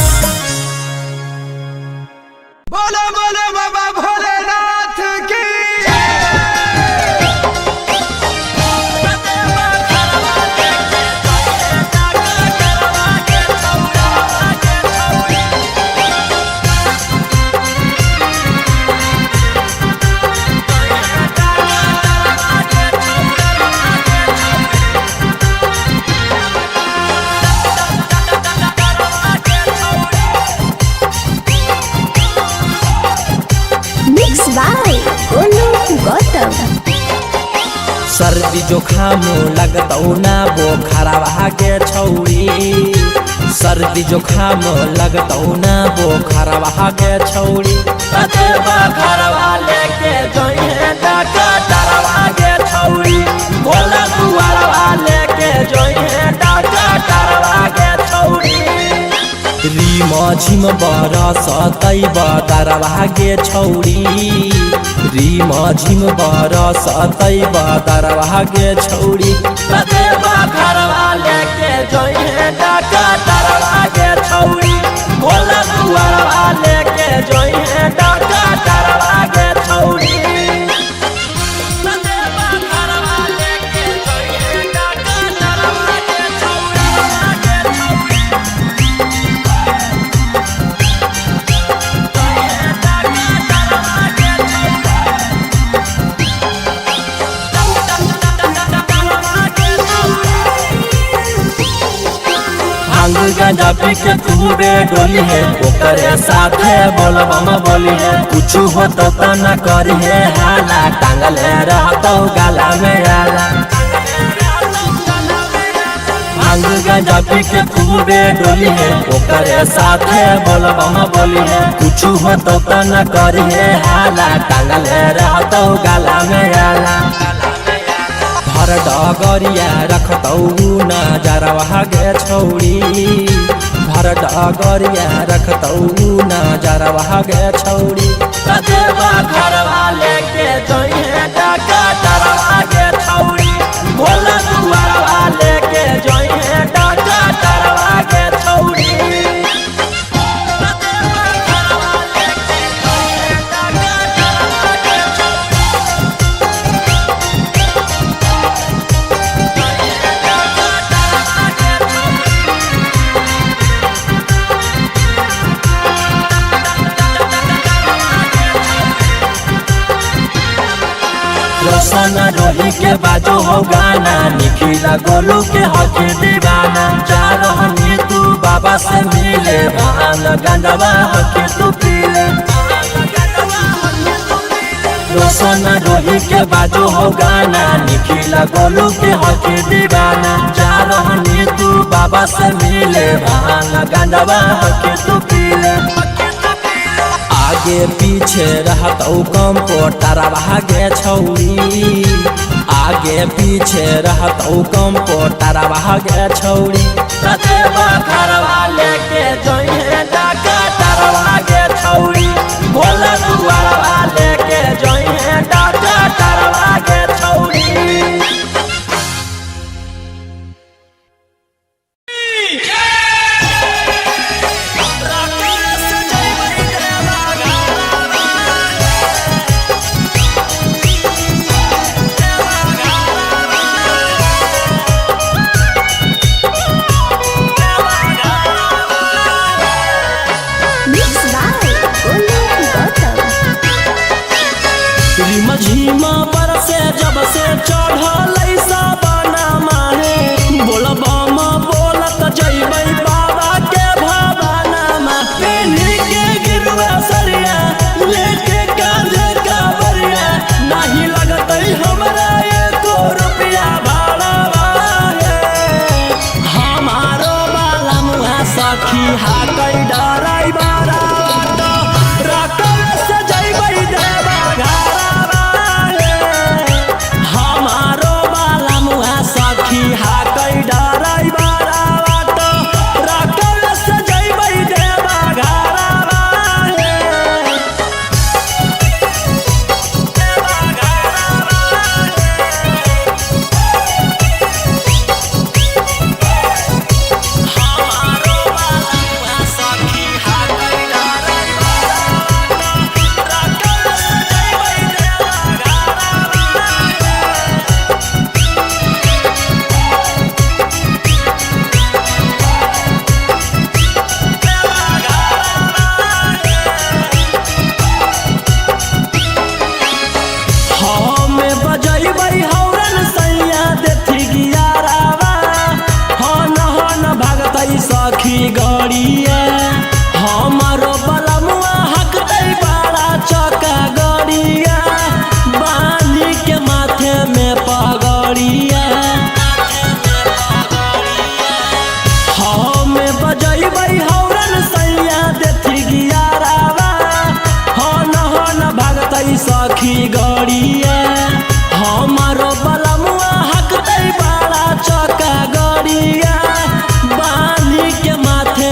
बोलो बोलो बाबा भोलेनाथ की
Mixed by Golu Gautam.
सर्दी जोखाम लगतौ ना बोखरवा के छौरी सर्दी जोखाम लगतौ ना बोखरवा के छौरी कतेवा घरवा लेके जइहे डॉक्टरवा के छौरी भोला दुआरवा लेके जइहे डॉक्टरवा के छौरी झिम बरसतै बदरवा गे छौरी झिम बरसतै बदरवा गे छौरी देवा घरवा लेके जइहे डाका डरवा गे छौरी भोला दुआरवा लेके जइहे डाका डरवा गे छौरी गांजा पी के पूरे डोली है ओकरे साथे बोलबम बोली है कुछ हो तो न करी है हाला टांगल रहतो गाला में आला भांग गांजा पी के पूरे डोली है ओकरे साथे बोलबम बोली है कुछ हो तो न करी है हाला टांगल रहतो गाला में आला हर डगरिया रखतौ नजरवा गे छौरी भर डगरिया रखतौ नजरवा गे छौरी देवा घरवा लेके जइहे डाका डरवा गे छौरी भोला दुआरवा लेके जइहे डाका डरवा गे छौरी रोशन रोही के बाजो हो गाना निखिला गोलू के हके दीवाना जा रहनी तू बाबा से मिले भान गंजवा हके तू पीले रोशन रोही के बाजो हो गाना निखिला गोलू के हके दीवाना जा रहनी तू बाबा से मिले भान गंजवा हके तू पीले आगे पीछे रहतौ कंपोटरवा गे छौरी आगे पीछे रहतौ कंपोटरवा गे छौरी देवा घरवा लेके जइहे डाका डरवा गे छौरी भोला दुआरवा लेके जइहे डाका डरवा गे छौरी झिमा बरसे जब से चढ़ल साबना माहे बोलबम बोलत जइबै बाबा के भवनमा पेन्ही के गिरवा सरिया लेके कांधे कावरिया नहीं लगतै हमरा एको रुपया भाड़वा हमारो बाला मुहा सखी हाकै डराइबरा रकम से जइबै देवा हाकै डराइबरा रकम से जइबै देवा घरवा हमारो बाला सखी हाकै डराइबरा रकम से जइबै देवा सखी गड़िया हमारो बलमुआ हकतै बड़ा चका गड़िया बांधी के माथे में पगड़िया हमें बजैबै हौरन सैया देथी गियारावा हन भागतै सखी गड़िया हमारो बलमुआ हकतै बड़ा चका गड़िया बांधी के माथे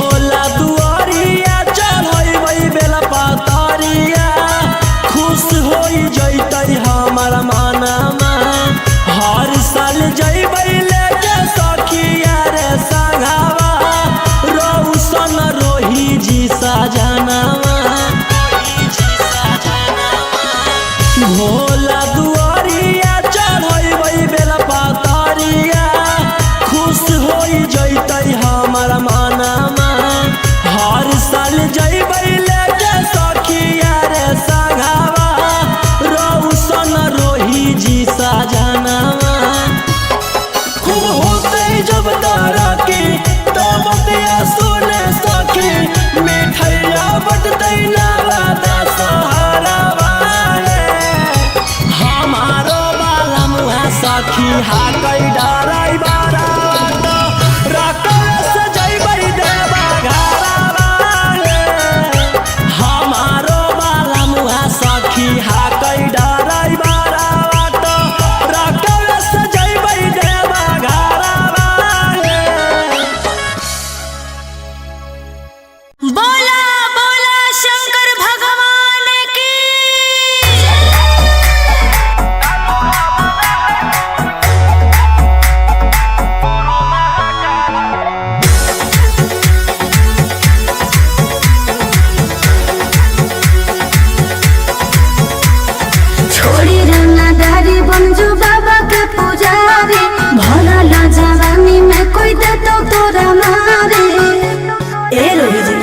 भोला दुआरिया चढ़ै बेला पातरिया खुश हो जैतै हमार मनमा हर साल जैबै लेके सखिया रे संगवा रौशन रोही जी सजनवा भोला दुआरिया चढ़ै बेला पातरिया खुश हो जैतै हमार मनमा हर साल जैबै लेके सखिया रे संगवा रौशन रोही जी सजनवा खूब होते जब तारा के तब दिया सुने सखी मिठैया बटतै नारादा सहारा हमारो बाला मुहा सखी हाकै डराई बारा रकस जैबै देवा घरवा हमारो बाला मुहा सखी हाकै डराई बारा रकस जैबै देवा घरवा
बोला बोला शंकर भगवान की छोड़ी रंगदारी बनजो बाबा के पुजारी भला ला जवानी में कोई दे तो तोरा मारे ए रोही जी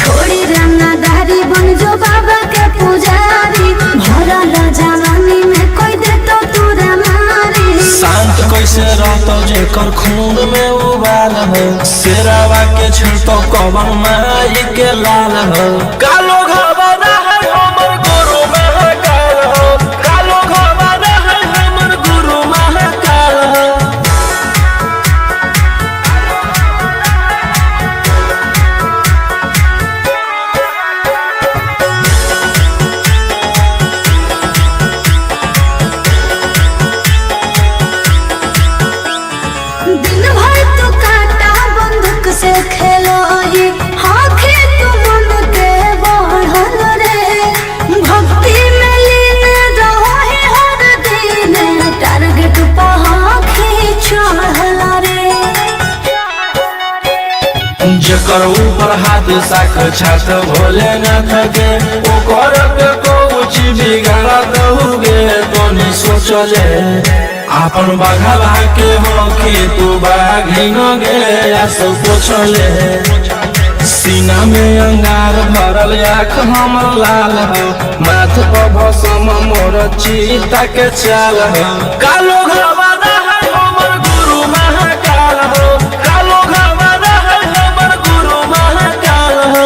छोड़ी रंगदारी बनजो बाबा के पुजारी भला ला जवानी में कोई दे तो तोरा मारे
शांत कैसे रहतो जेकर खून में उबाल हो शेरावा के छिड़तो कवन माई के लाल हो कालो घबरा है हमर गुरु महाकाल हो कालो घबरा है हमर गुरु महाकाल हो
दिन भर तू काटा बंदूक से खेलो ही आँखें तू मन के बढ़ल रे भक्ति में लीन रहो ही हर दिन टारगेट पर आँखें चढ़ल रे
जेकर ऊपर हाथ साक्षात भोलेनाथ के ओकर के कुछ बिगाड़ दहुगे तोनी सोचले आपन बघवा के होके तू बाघिन गे आस पोछले सीना में अंगार भरल आँख हमर लाल हो माथ पर भसम मोर चीता के चाल हो कालो घबरा है हमर गुरु महाकाल हो कालो घबरा है हमर गुरु महाकाल हो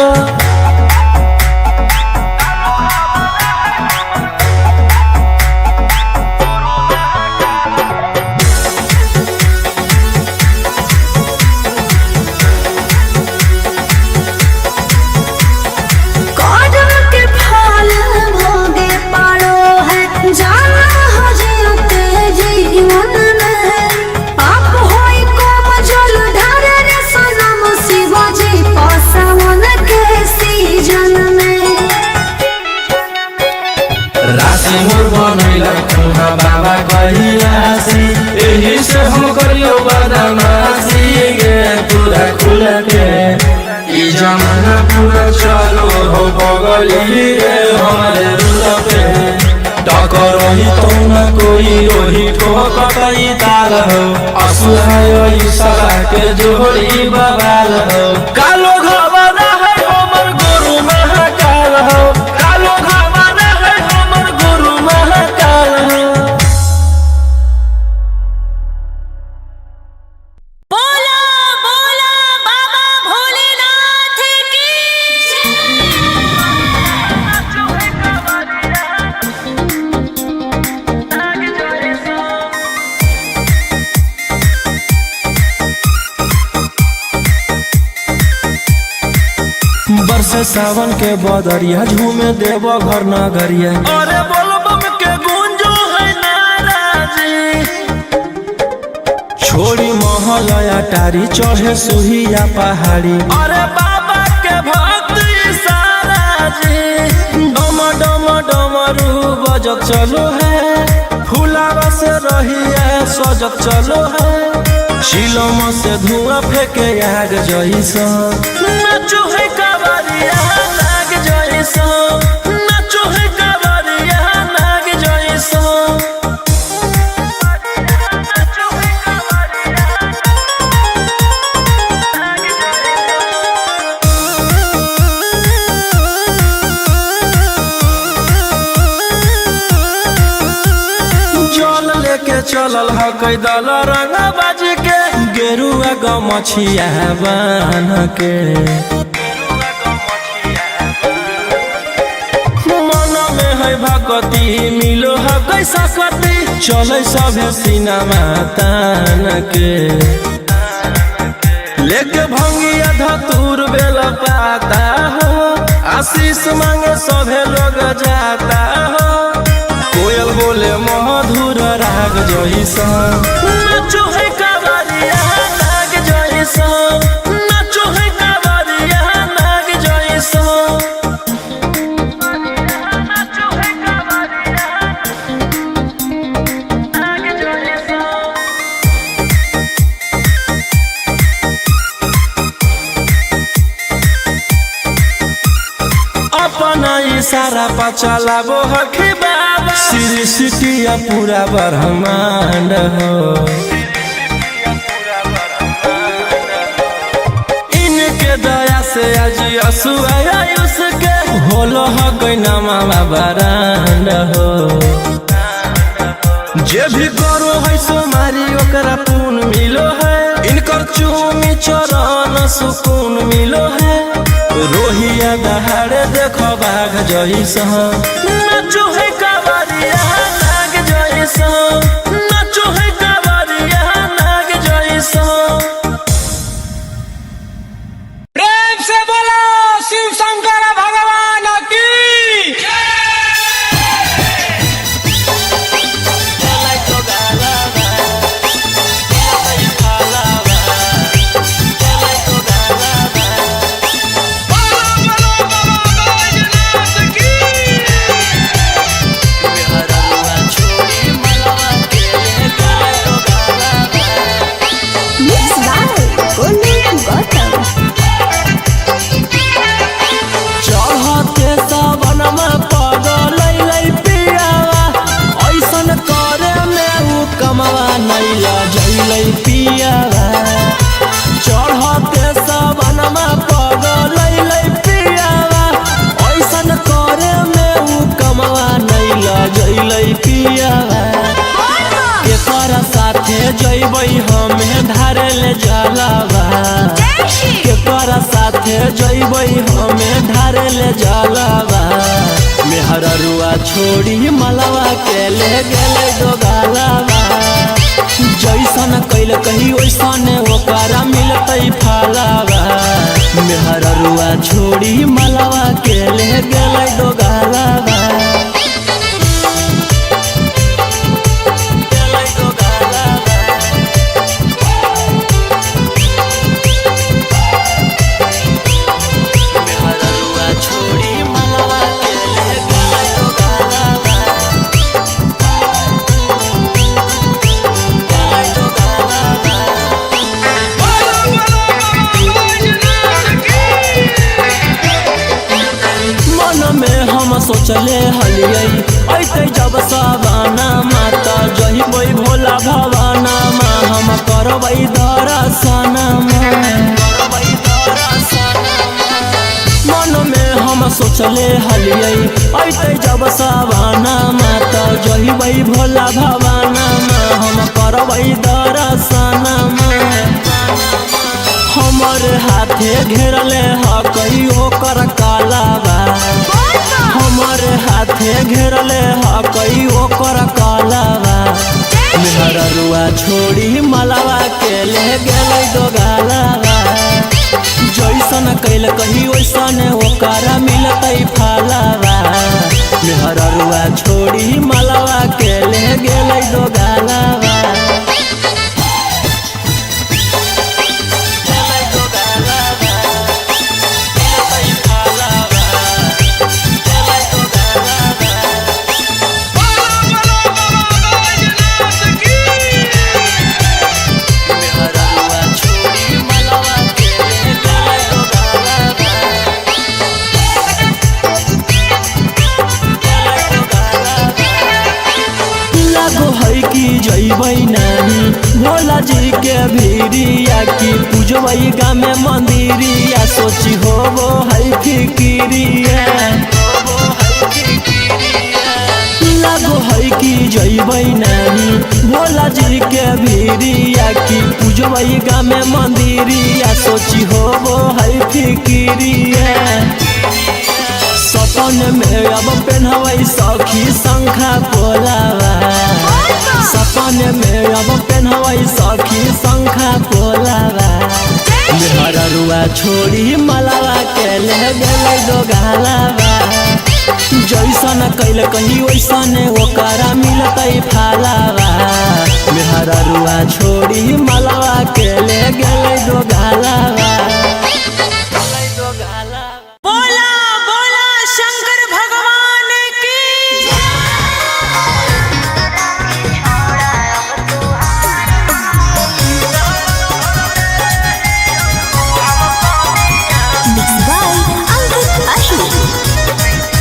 कदम के फल भोगे पारो है जाना हो जियते जीवन में पाप होई कम जल ढारे रे सनम शिवाजी पासवन के सीजन में
राशि मोर बनैला खुहा बाबा कहिलासी एही से हम करियो बदमाशी गे पूरा खुल के ई जमाना पूरा चलो हो बगली रे हमारे रुल पे टकरही तो न कोई रोही ठोकतई ताल हो असुहाय ईशा के जोड़ी बवाल हो कालो घबरा है हमर गुरु महाकाल हो कालो घबरा है हमर गुरु महाकाल हो
बोला बोला बाबा भोलेनाथ की
बरसे सावन के बदरिया झूमे देव घर नगरिया अरे बोलबम के गूंजो है नाराजी छोड़ी महलया टारी चढ़े सुहिया पहाड़ी अरे बाबा डमरू बजत चलो है, फुलावा से रही है सजत चलो है, चिलम से धुआं फेंके आग जैसा नाचो है कावरिया नाग जैसा, नाचो है कावरिया नाग जैसा। के चलल ह कैदल रंग बाज के, गेरुआ गमछिया बान के, मन में है भगती मिलो है कैसा कती, चले सभे सिनेमा तान के, लेके भंगिया धतूर बेल पाता हो, आशीष मांगे सभे लोग जाता हो, कोयल बोले मधुर राग जैसा नाचो है कावरिया नाग जैसा, नाचो है कावरिया नाग जैसा। नाचो है कावरिया नाग जैसा। अपना इशारा पर चलाबो हखी बाबा, सृष्टिया पूरा ब्रह्मांड हो, इनके दया से आज असुआ उसके होलो ह गैना मामा बरांड हो, जे भी करो है सोमारी ओकरा पुण्य मिलो है, इनकर चूमी चरण सुकून मिलो है, रोहिया दहाड़े देखो बाघ जैसा नाचो है कावरिया नाग जैसा, नाचो है कावरिया नाग जैसा।
प्रेम से बोलो शिव शंकर भगवान की।
Mix by Golu Gautam.
चढ़ते सावन में पगल पियावा, ऐसन करे में उ कमवा नैला जैलै पियावा, चढ़ते सावन में पगल पियावा, ऐसन करे में उ कमवा नैला जैलै पियावा, केकर साथे जैबै हमें धारे ले जलावा, केकर साथे जैबै हमें धारे ले जलावा, मेहररुआ छोड़ी मलवा के ले गेले दोगालावा, जैसन कैल कही वैसन ओकरा मिलतै फलावा, मेहररुआ छोड़ी मलवा के ले गेले दोगालावा। सोचले हलियै ऐते जब सवाना माता जहिबै भोला भवाना मा, हम करबै दर्शना मन में हम सोचले हलियै ऐते जब सवाना माता जहिबै भोला भवाना मा, हम करबै दर्शना हमर हाथे घेरले ह कहियो कर कालाबा, हमर हाथे घेरले ह कहियो कर कालाबा, मेहररुआ छोड़ी मलवा के ले गेलै दोगालाबा, जैसन कैल कही वैसन ओकरा मिलतै फलावा, मेहररुआ छोड़ी मलवा के ले गेलै दोगालाबा। जइबै नहीं भोला जी के भीरिया की पूजबै गाँव में मंदिरिया सोची होबो है फिकिरिया लागो है कि जइबै नहीं भोला जी के भीरिया की पूजबै गाँव में मंदिरिया सोची होबो है फिकिरिया सपन में अब पेन्हबै सखी शंखा पोलावा सपन में अब पेन्हबै सखी शंखा पोलावा मेहररुआ छोड़ी मलावा के ले गेलै दोगालावा जैसन कैल कहीं वैसन ओकरा मिलतै फालावा मेहररुआ छोड़ी मलावा के ले गेलै दोगालावा
बोला बोला शंकर भगवान की
Mixed by Ankit Ashi.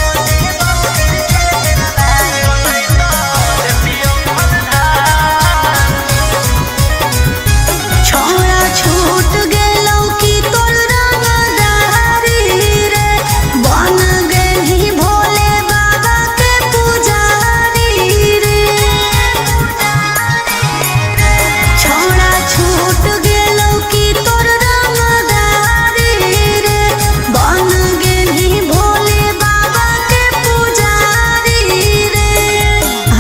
छोड़ा छूट गेलौ की तोर रंगदारी रे बन गेलही भोले बाबा के पुजारी रे छोड़ा छूट गेलौ की तोर रंगदारी रे बन गेलही भोले बाबा के पुजारी रे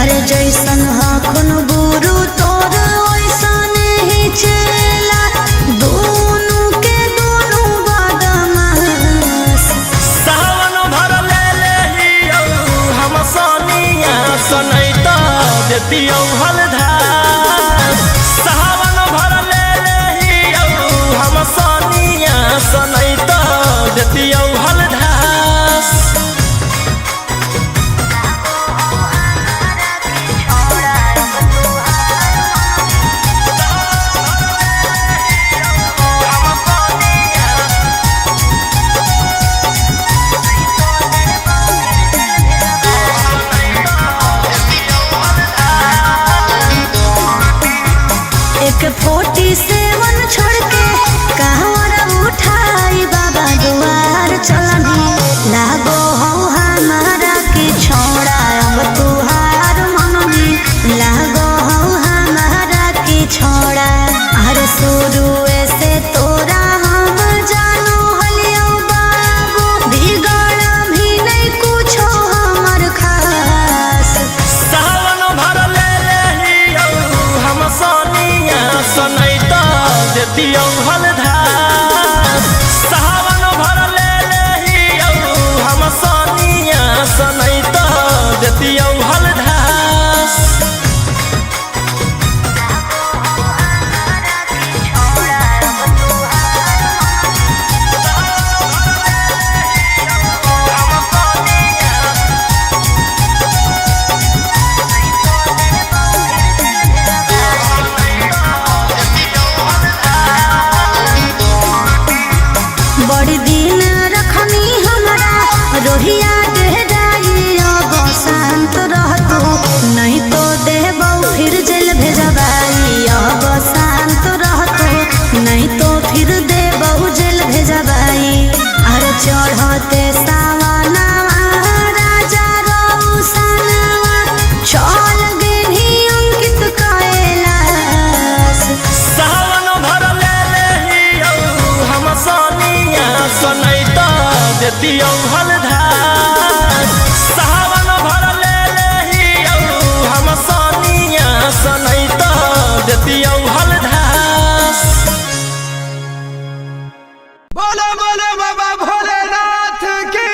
हरे जैसन हखुन गुरु तोर ओइसन ही चेला दोनों के दोनों बदमाश
सावन भर ले लेहियो हम सोनिया सनैता देतियौ हलधार सावन भर ले लेहियो हम सोनिया सनैता देतियौ हलधार
एक 47 छोड़ के कहवर उठाई बाबा दुआर चलनी लागो हो हमारा के छोड़ा अब तुहार मननी लागो हो हमारा के छोड़ा अरे शुरू से तोरा हम जानो हलियो बाबू बिगड़ भी नहीं कुछो हमर खास
सावन भर ले लेहियो हम सोनिया सनैता देतियौ हलधार सावन भर ले लेहियो हम सोनिया सनैता देतियौ हलधार
बड़ी दिन रखनी हमरा रोहिया डेराई अब शांत रहतो नहीं तो देबौ फिर जेल भेजबाई अब शांत रहतो नहीं तो फिर देबौ जेल भेजबाई अरे चढ़ते सावनवा राजा रौसनवा चल गेली अंकित कैलाश
सावन भर ले लेहियो हम सोनिया सनैता देतियौ हलधार सावन भर ले लेहियो हम सोनिया सनैता देतियौ हलधार
बोलो बोलो बाबा भोलेनाथ की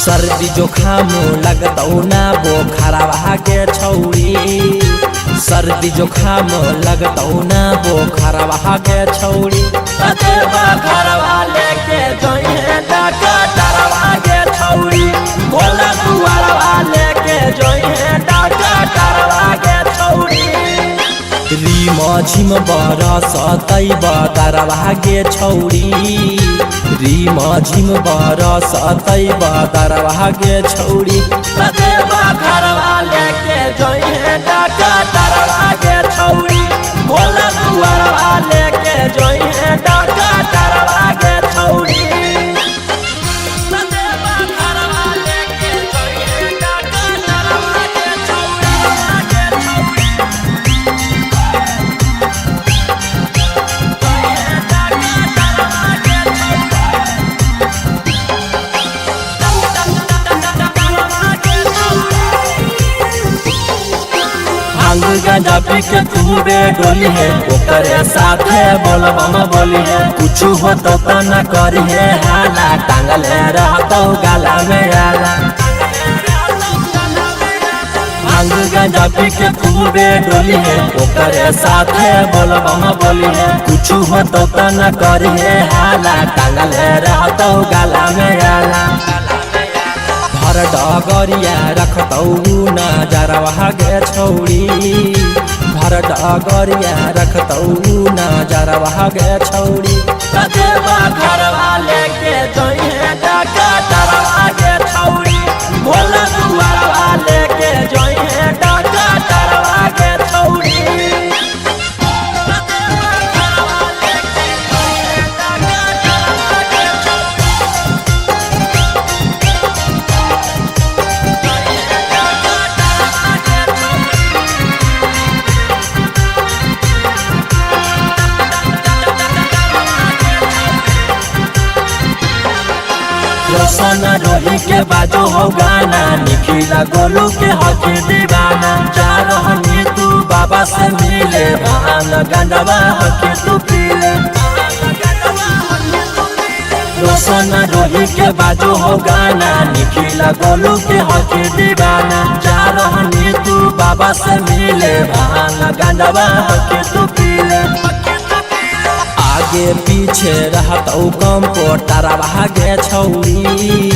सर्दी जुखाम लगतौ ना बोखरवा के छौड़ी सर्दी जुखाम लगतौ ना बोखरवा के छौड़ी कतेबा घरवा लेके जोइहे डकटरवा के छौड़ी बोला दुआरवा लेके जोइहे डकटरवा के छौड़ी रीम झिम बरस तैब दरवा गे छौड़ी रीम झिम बरस तैब दरवा गे छौड़ी कतेबा घरवा लेके जोइहे डकटरवा गे छौड़ी बोला दुआरवा लेके जोइहे डकटरवा गे छौड़ी कतेबा घरवा लेके जोइहे डकटरवा गे छौड़ी भांग गांजा पी के खूबे डोली है ओकरे साथे बोलबम बोली है कुछ हो तो न करी है हाला टांगल रहतो गाला में आला भांग गांजा पी के खूबे डोली है ओकरे साथे बोलबम बोली है कुछ हो तो न करी है हाला टांगल रहतो गाला में आला भर डगरिया रखतौ नजरवा गे छौड़ी भर डगरिया रखतौ नजरवा गे छौड़ी कतेबा घरवा लेके जोइहे डकटरवा गे छौड़ी बोला दुआरवा लेके जोइहे डकटरवा गे छौड़ी रोशन रोही के बाजो हो गाना निखिला गोलू के हक दीवाना जा रहनी तू बाबा से मिले भान गंडवा हक तू पीले रोशन रोही के बाजो हो गाना निखिला गोलू के हक दीवाना जा रहनी तू बाबा से मिले भान गंडवा हक तू पीले आगे पीछे रहतौ कंपोटरवा गे छौड़ी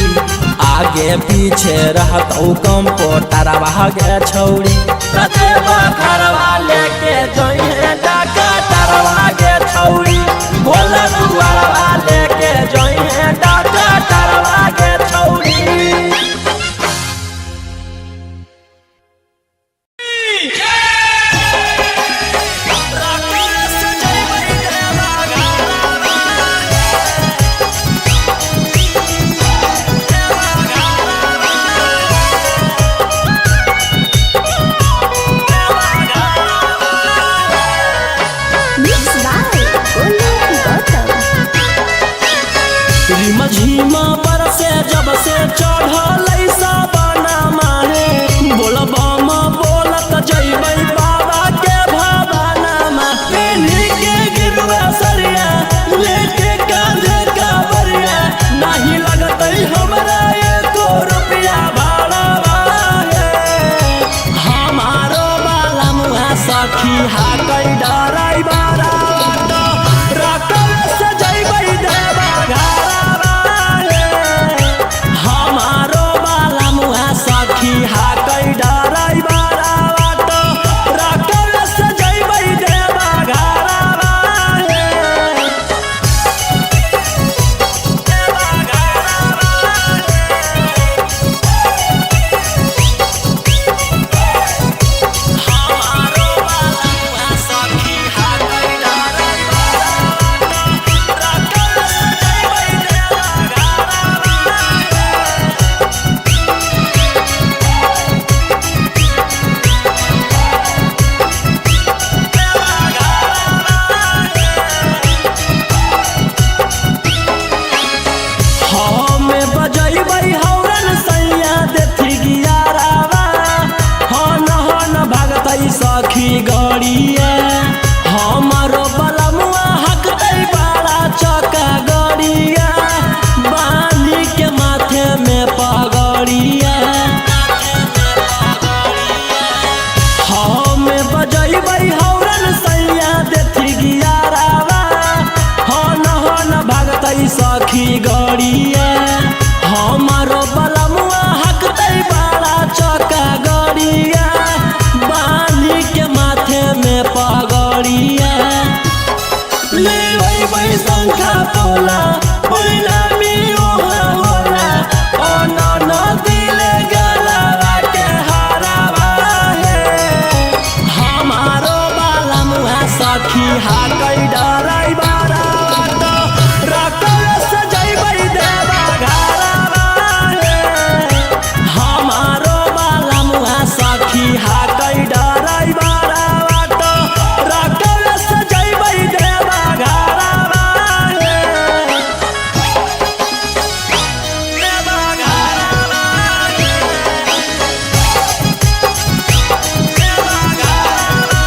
आगे पीछे रहतौ कंपोटरवा गे छौड़ी कतेबा घरवा लेके जोइहे डकटरवा गे छौड़ी बोला दुआरवा लेके जोइहे डकटरवा गे छौड़ी
Mixed by Olu Gautam.
झीमा पर से जब से चढ़ल साबना माहे बोलबम बोलत जइबै बाबा के भवाना माहे के गिरवा सरिया लेके कांधे कावरिया नहीं लगतै हमरा एको रुपया भाड़ा हमारो बाला मुहा सखी हाकै डराई बारा रकल से जइबै देवा घरा हमारो सखी गड़िया हमारो बलमुआ हकतै बड़ा चौका गड़िया बांधी के माथे में पगड़िया ले वही शंखा तोला परिणामी ओहा होला ओ नदी ले गला के हारावा है हमारो बलमुआ सखी हाकै डराई बारा तो रकल सजैबै देवा घरवा है हमारो बलमुआ सखी हाकै डराई बारा तो रकल सजैबै देवा घरवा है देवा घरवा है देवा घरवा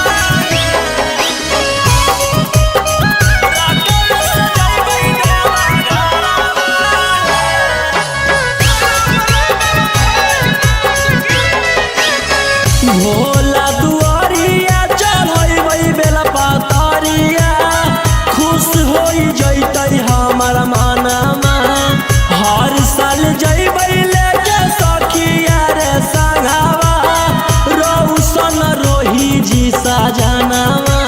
भोला दुआरिया चढ़बै बेला पातरिया खुश होई जैतै हमर मनमा हर साल जैबै लेके सखिया रे संगवा रौशन रोही जी सजनवा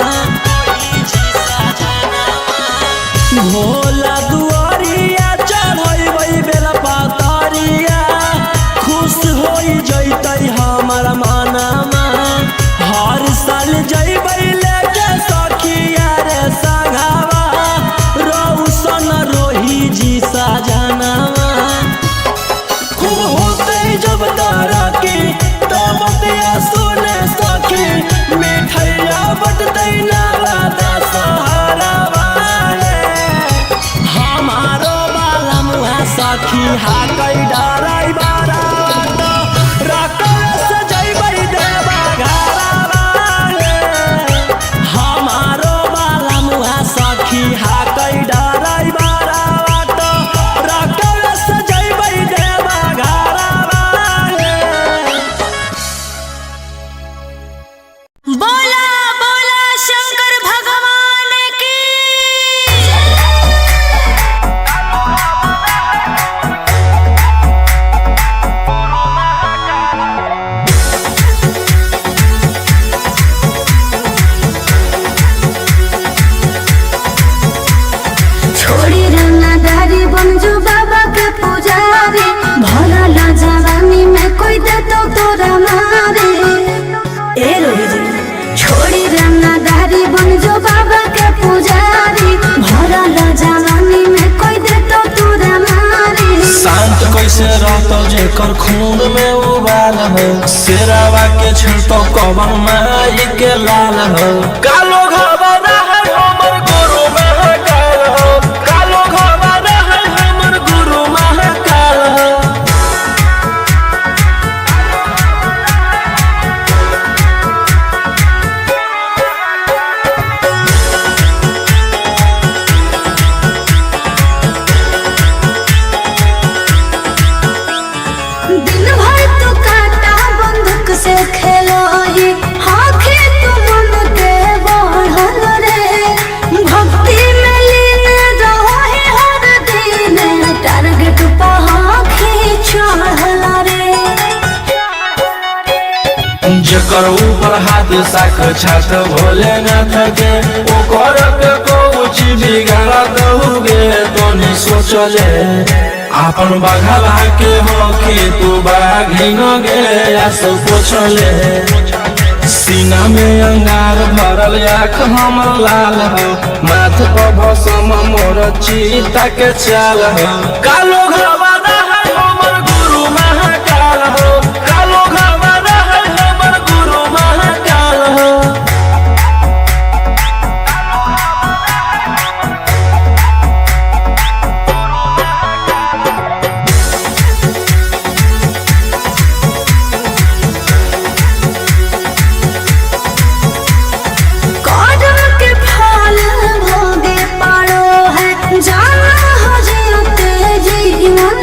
भोला दुआरिया चढ़बै बेला पातरिया खुश होई जैतै हमर मनमा हर साल जैबै लेके सखिया रे संगवा रौशन रोही जी सजनवा खूब होतै जब तरक्की तब बतिया सुने सखी मिठैया बटतै नाला दशहरावा हमारो बलमुआ सखी हाकै डराई बारा तो रकल सजैबै देवा घरवा है हमारो बलमुआ सखी हाकै डराई बारा तो रकल सजैबै देवा घरवा है
बोला बोला शंकर भगवान की छोड़ी रंगदारी बनजू बाबा के पुजारी भरल जवानी में कोई दे तो तोरा मारे ए रोही जी छोड़ी रंगदारी बनजू बाबा के पुजारी भरल जवानी में कोई दे तो तोरा मारे
शांत कैसे रहतो जेकर खून में उबाल हो शेरावा के छिड़तो कवन माई के लाल हो कालो घबरा है हमर गुरु महाकाल हो कालो घबरा है हमर गुरु महाकाल हो
दिन भर तो काटा बंदूक से खेलो ही आँखें तो मन के बढ़ल रे भक्ति में लीन रहो ही हर दिन टारगेट पर आँखें चढ़ल रे
जेकर ऊपर हाथ साख छात भोलेनाथ के ओकर के कुछ बिगाड़ दहुगे तोनी सोचले आपन बघला के होके तू बाघिन गे आस पोछले सीना में अंगार भरल आँख हमर लाल हो माथ पर भसम मोर चीता के चाल हो कालो घबरा है हमर गुरु महाकाल हो कालो घबरा है हमर गुरु महाकाल हो
कर्म के फल भोगे पारो है जाना हो जीते जीवन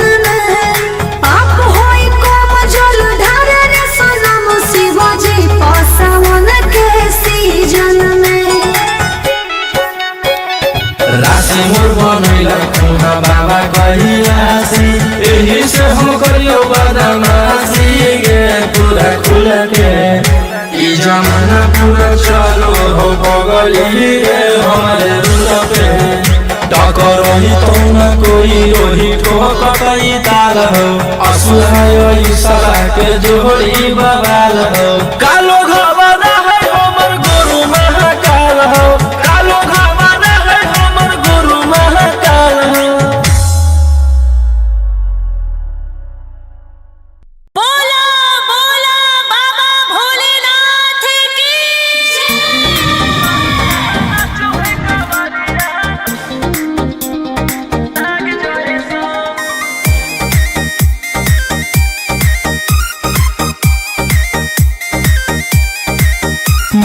कहियासी यही से हम करियो बदमाशी गे पूरा खुल के ई जमाना पूरा चलो हो बगली रे हमारे रुल पे टकर ही तो न कोई रोही ठोकई ताल हो असुहाय सला के जोड़ी बवाल हो कालो घबरा है हमर गुरु महाकाल हो कालो घबरा है हमर गुरु महाकाल हो।
बोला बोला बाबा भोलेनाथ की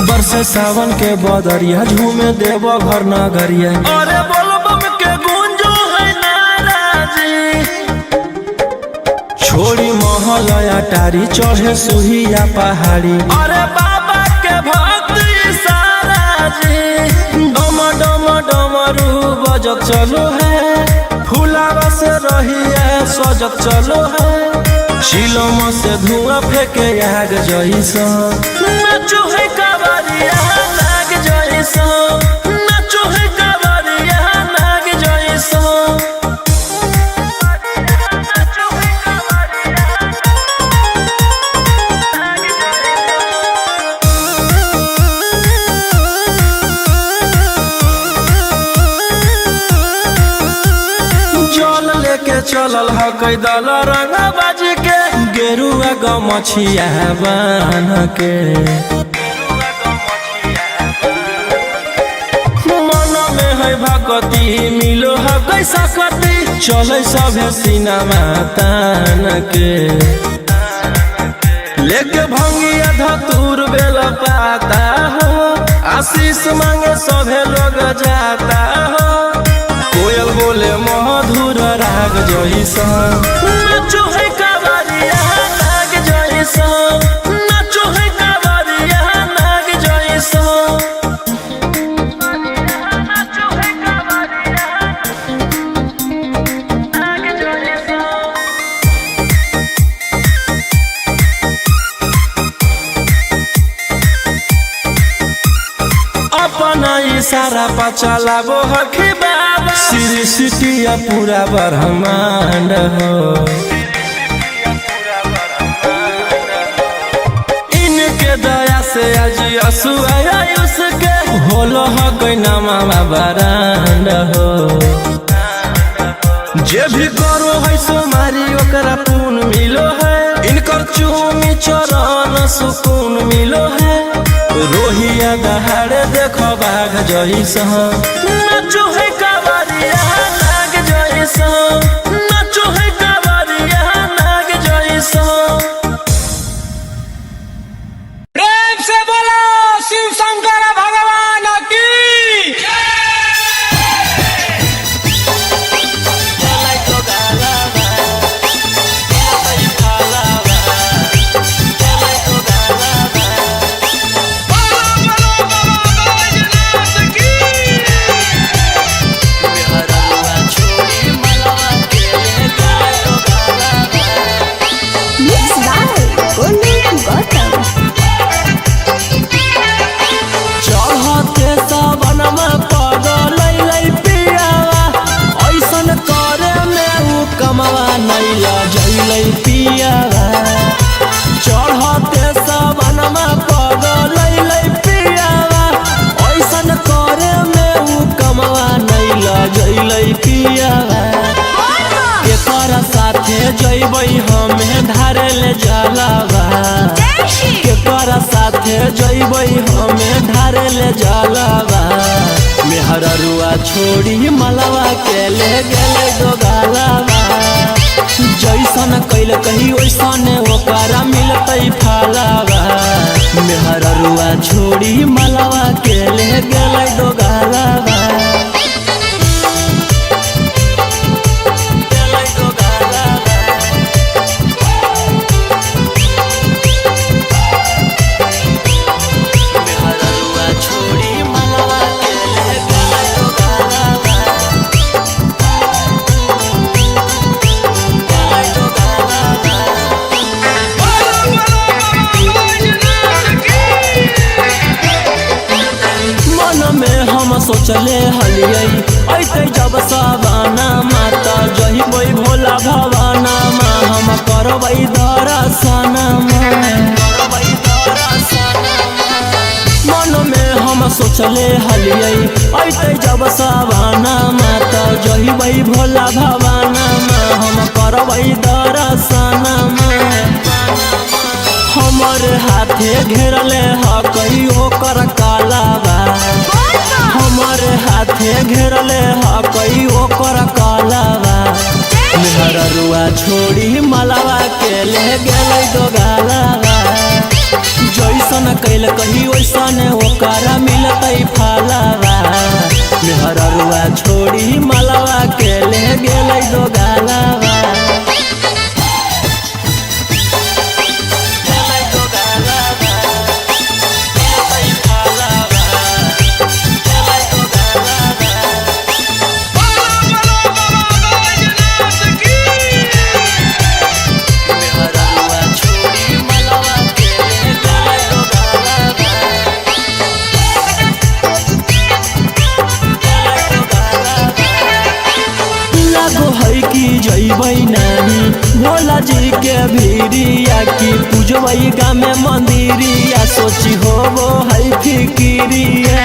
बरसे सावन के बदरिया झूमे देव घर नगरिया अरे बोलो बम के गूंजो है नाराजी छोड़ी महल अटारी चढ़े सुहिया पहाड़ी अरे बाबा के भक्त सारा जी डम डम डमरू बजत चलो है फुलावा से रही है सजत चलो है शिलम से धुआं फेंके आग जैसा नाचो है कावरिया नाग जैसा नाचो है कावरिया नाग जैसा जल लेके चलल ह कैदल रंग बाज के गेरुआ गमछिया बान के मन में है भगती मिलो है कैसा कती चले सभे सिनेमा तान के लेके भंगिया धतूर बेल पाता हो आशीष मांगे सभे लोग जाता हो कोयल बोले मधुर राग जैसा नाचो है कावरिया नाग जैसा नाचो है कावरिया नाग जैसा नाचो है कावरिया नाग जैसा। अपना इशारा पर चलाबो हखी बाबा श्री सिटिया पूरा ब्रह्मांड हो इनके दया से आज आयुष के होलो ह गैना मामा बरांड हो जे भी करो है सोमारी ओकरा पुण्य मिलो है इनकर चूमी चरण सुकून मिलो है रोहिया दहाड़े देखो बाघ जैसा नाचो है कावरिया नाग जैसा नाचो है कावरिया नाग जैसा।
प्रेम से बोलो शिव शंकर भगवान की
Mixed by Golden Gotham.
चढ़ते सावन में पगल पियावा ऐसन करे में उ कमवा नैला जैलै पियावा चढ़ते सावन में पगल पियावा ऐसन करे में उ कमवा नैला जैलै पियावा केकरा साथे जैबै हमें धारे ले जलावा केकरा साथे जैबै हमें धारे ले जलावा मेहररुआ छोड़ी मलवा के ले गेले दोगालावा जैसन कैल कही वैसन ओकरा मिलतै फलावा मेहररुआ छोड़ी मलवा के ले गेले दोगालावा छोड़ी मलवा के ले गेले दोगालावा सोचले हलियै ऐते जब सवाना माता जहिबै भोला भवाना माँ हम करबै दर्शन मन में हम सोचले हलियै ऐते जब सवाना माता जहिबै भोला भवाना माँ हम करबै दर्शन हमर हाथे घेरले ह कहियो कर कालाबा हमर हाथे घेरले ह कहियो कर कालाबा मेहर रुआ छोड़ी मलावा के ले गेलै दो गालाबा जैसन कैल कही वैसन ओकर मिलतै फालाबा मेहर रुआ छोड़ी मलावा के ले गेलै दो गालाबा जइबै नानी भोला जी के भीरिया की पूजबै गाँव में मंदिरिया सोची होबो है फिकिरिया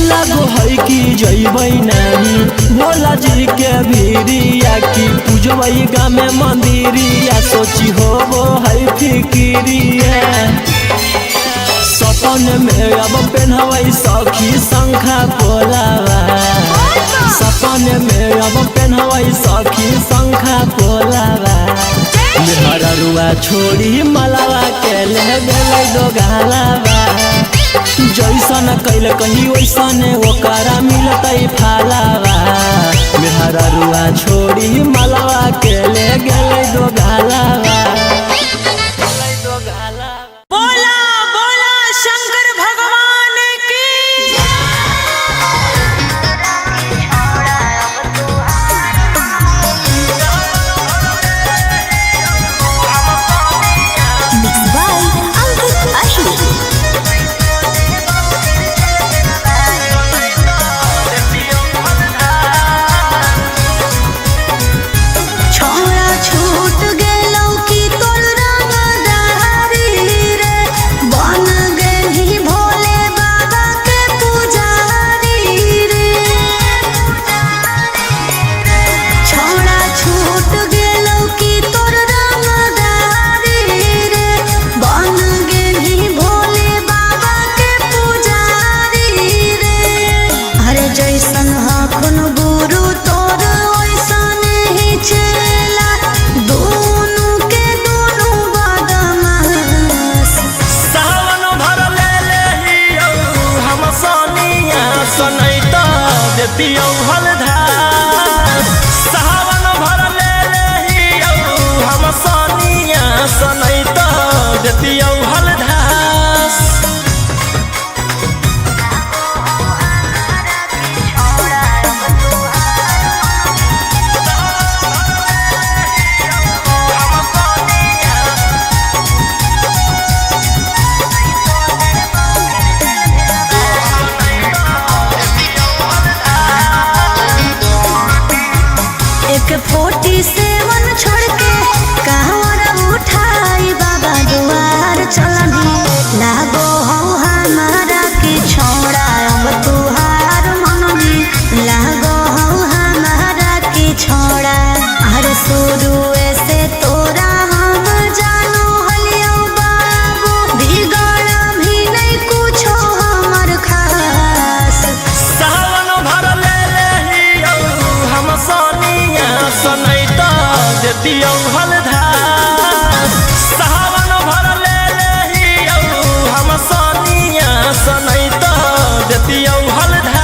लागो है कि जइबै नानी भोला जी के भीरिया की पूजबै गाँव में मंदिरिया सोची होबो है फिकिरिया सपन में अब पेन्हबै सखी शंखा पोलावा सपन में अब पेन्हबै सखी शंखा पोलावा मेहर रुआ छोड़ी मलावा के ले गेलै दो गालावा जैसन कैल कही वैसन ओकरा मिलतै फालावा मेहर रुआ छोड़ी मलावा के ले गेलै दो गालावा
बोला बोला शंकर भगवान की
Mixed by Ankit Ashwin.
छोड़ा छूट गेलौ कि तोर रंगदारी रे बन गेलही भोले बाबा के पुजारी रे छोड़ा छूट गेलौ कि तोर रंगदारी रे बन गेलही भोले बाबा के पुजारी रे अरे जैसन हखुन गुरु तोर ओइसन ही चेला दोनों के दोनों बदमाश
सावन भर ले लेहियो हम सोनिया सनैता देतियो हलधार सावन भर ले लेहियो हम सोनिया सनैता देतियो हलधार
एक 47 छोड़ के कहवर उठाई बाबा दुआर चलनी लागो हो हमारा की छोड़ा अब तुहार मननी लागो हो हमारा की छोड़ा अरे शुरू से तोरा हम जानो हलियो बाबू बिगड़ भी नहीं कुछो हमर खास
सावन भर ले लेहियो हम सोनिया सनैता देतियो हलधार सावन भर ले लेहियो हम सोनिया सनैता देतियो हलधार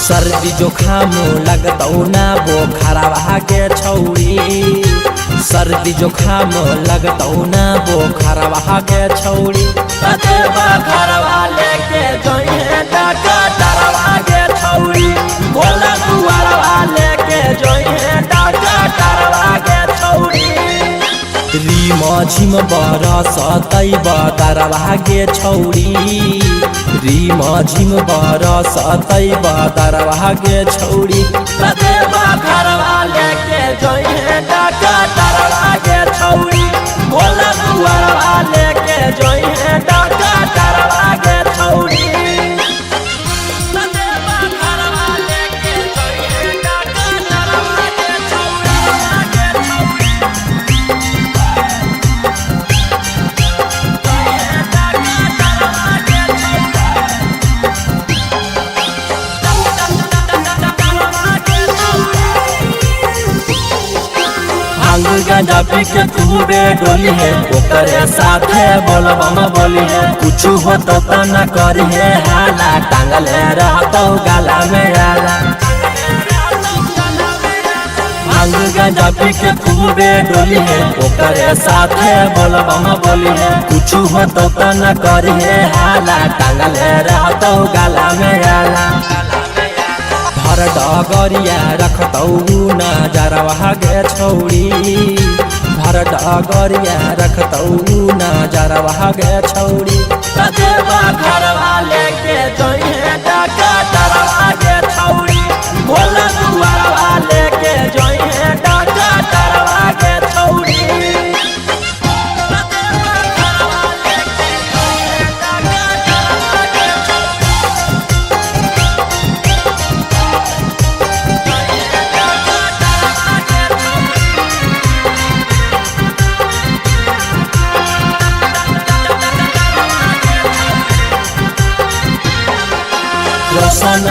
सर्दी जुखाम लगतौ ना बोखरवा के छौड़ी, सर्दी जुखाम लगतौ ना बोखरवा के छौड़ी, घरवा लेके जोइहे डॉक्टरवा के छौड़ी, भोला दुआरवा लेके जोइहे डॉक्टरवा के छौड़ी। रीम झिम बरसतै बदरवा के छौड़ी, रीम झिम बरसतै बदरवा के छौड़ी, घरवा लेके जोइहे डॉक्टरवा के छौड़ी, भोला दुआरवा लेके जोइहे डॉक्टरवा के छौड़ी। भांग गांजा पी के खूबे डोली है, ओकरे साथे बोलबम बोली है, कुछ हो तो न करी है हाला, टांगले रहतौ गाला में आला। भांग गांजा पी के खूबे डोली है, ओकरे साथे बोलबम बोली है, कुछ हो तो न करी है हाला, टांगले रहतौ गाला में आला। हर डगरिया रखतौ नजरवा गे छौड़ी, भर डगरिया रखतौ नजरवा गे छौड़ी, घरवा लेके जोइहे डॉक्टरवा के छौड़ी, भोला दुआरवा लेके जोइहे डॉक्टरवा के छौड़ी। रोशन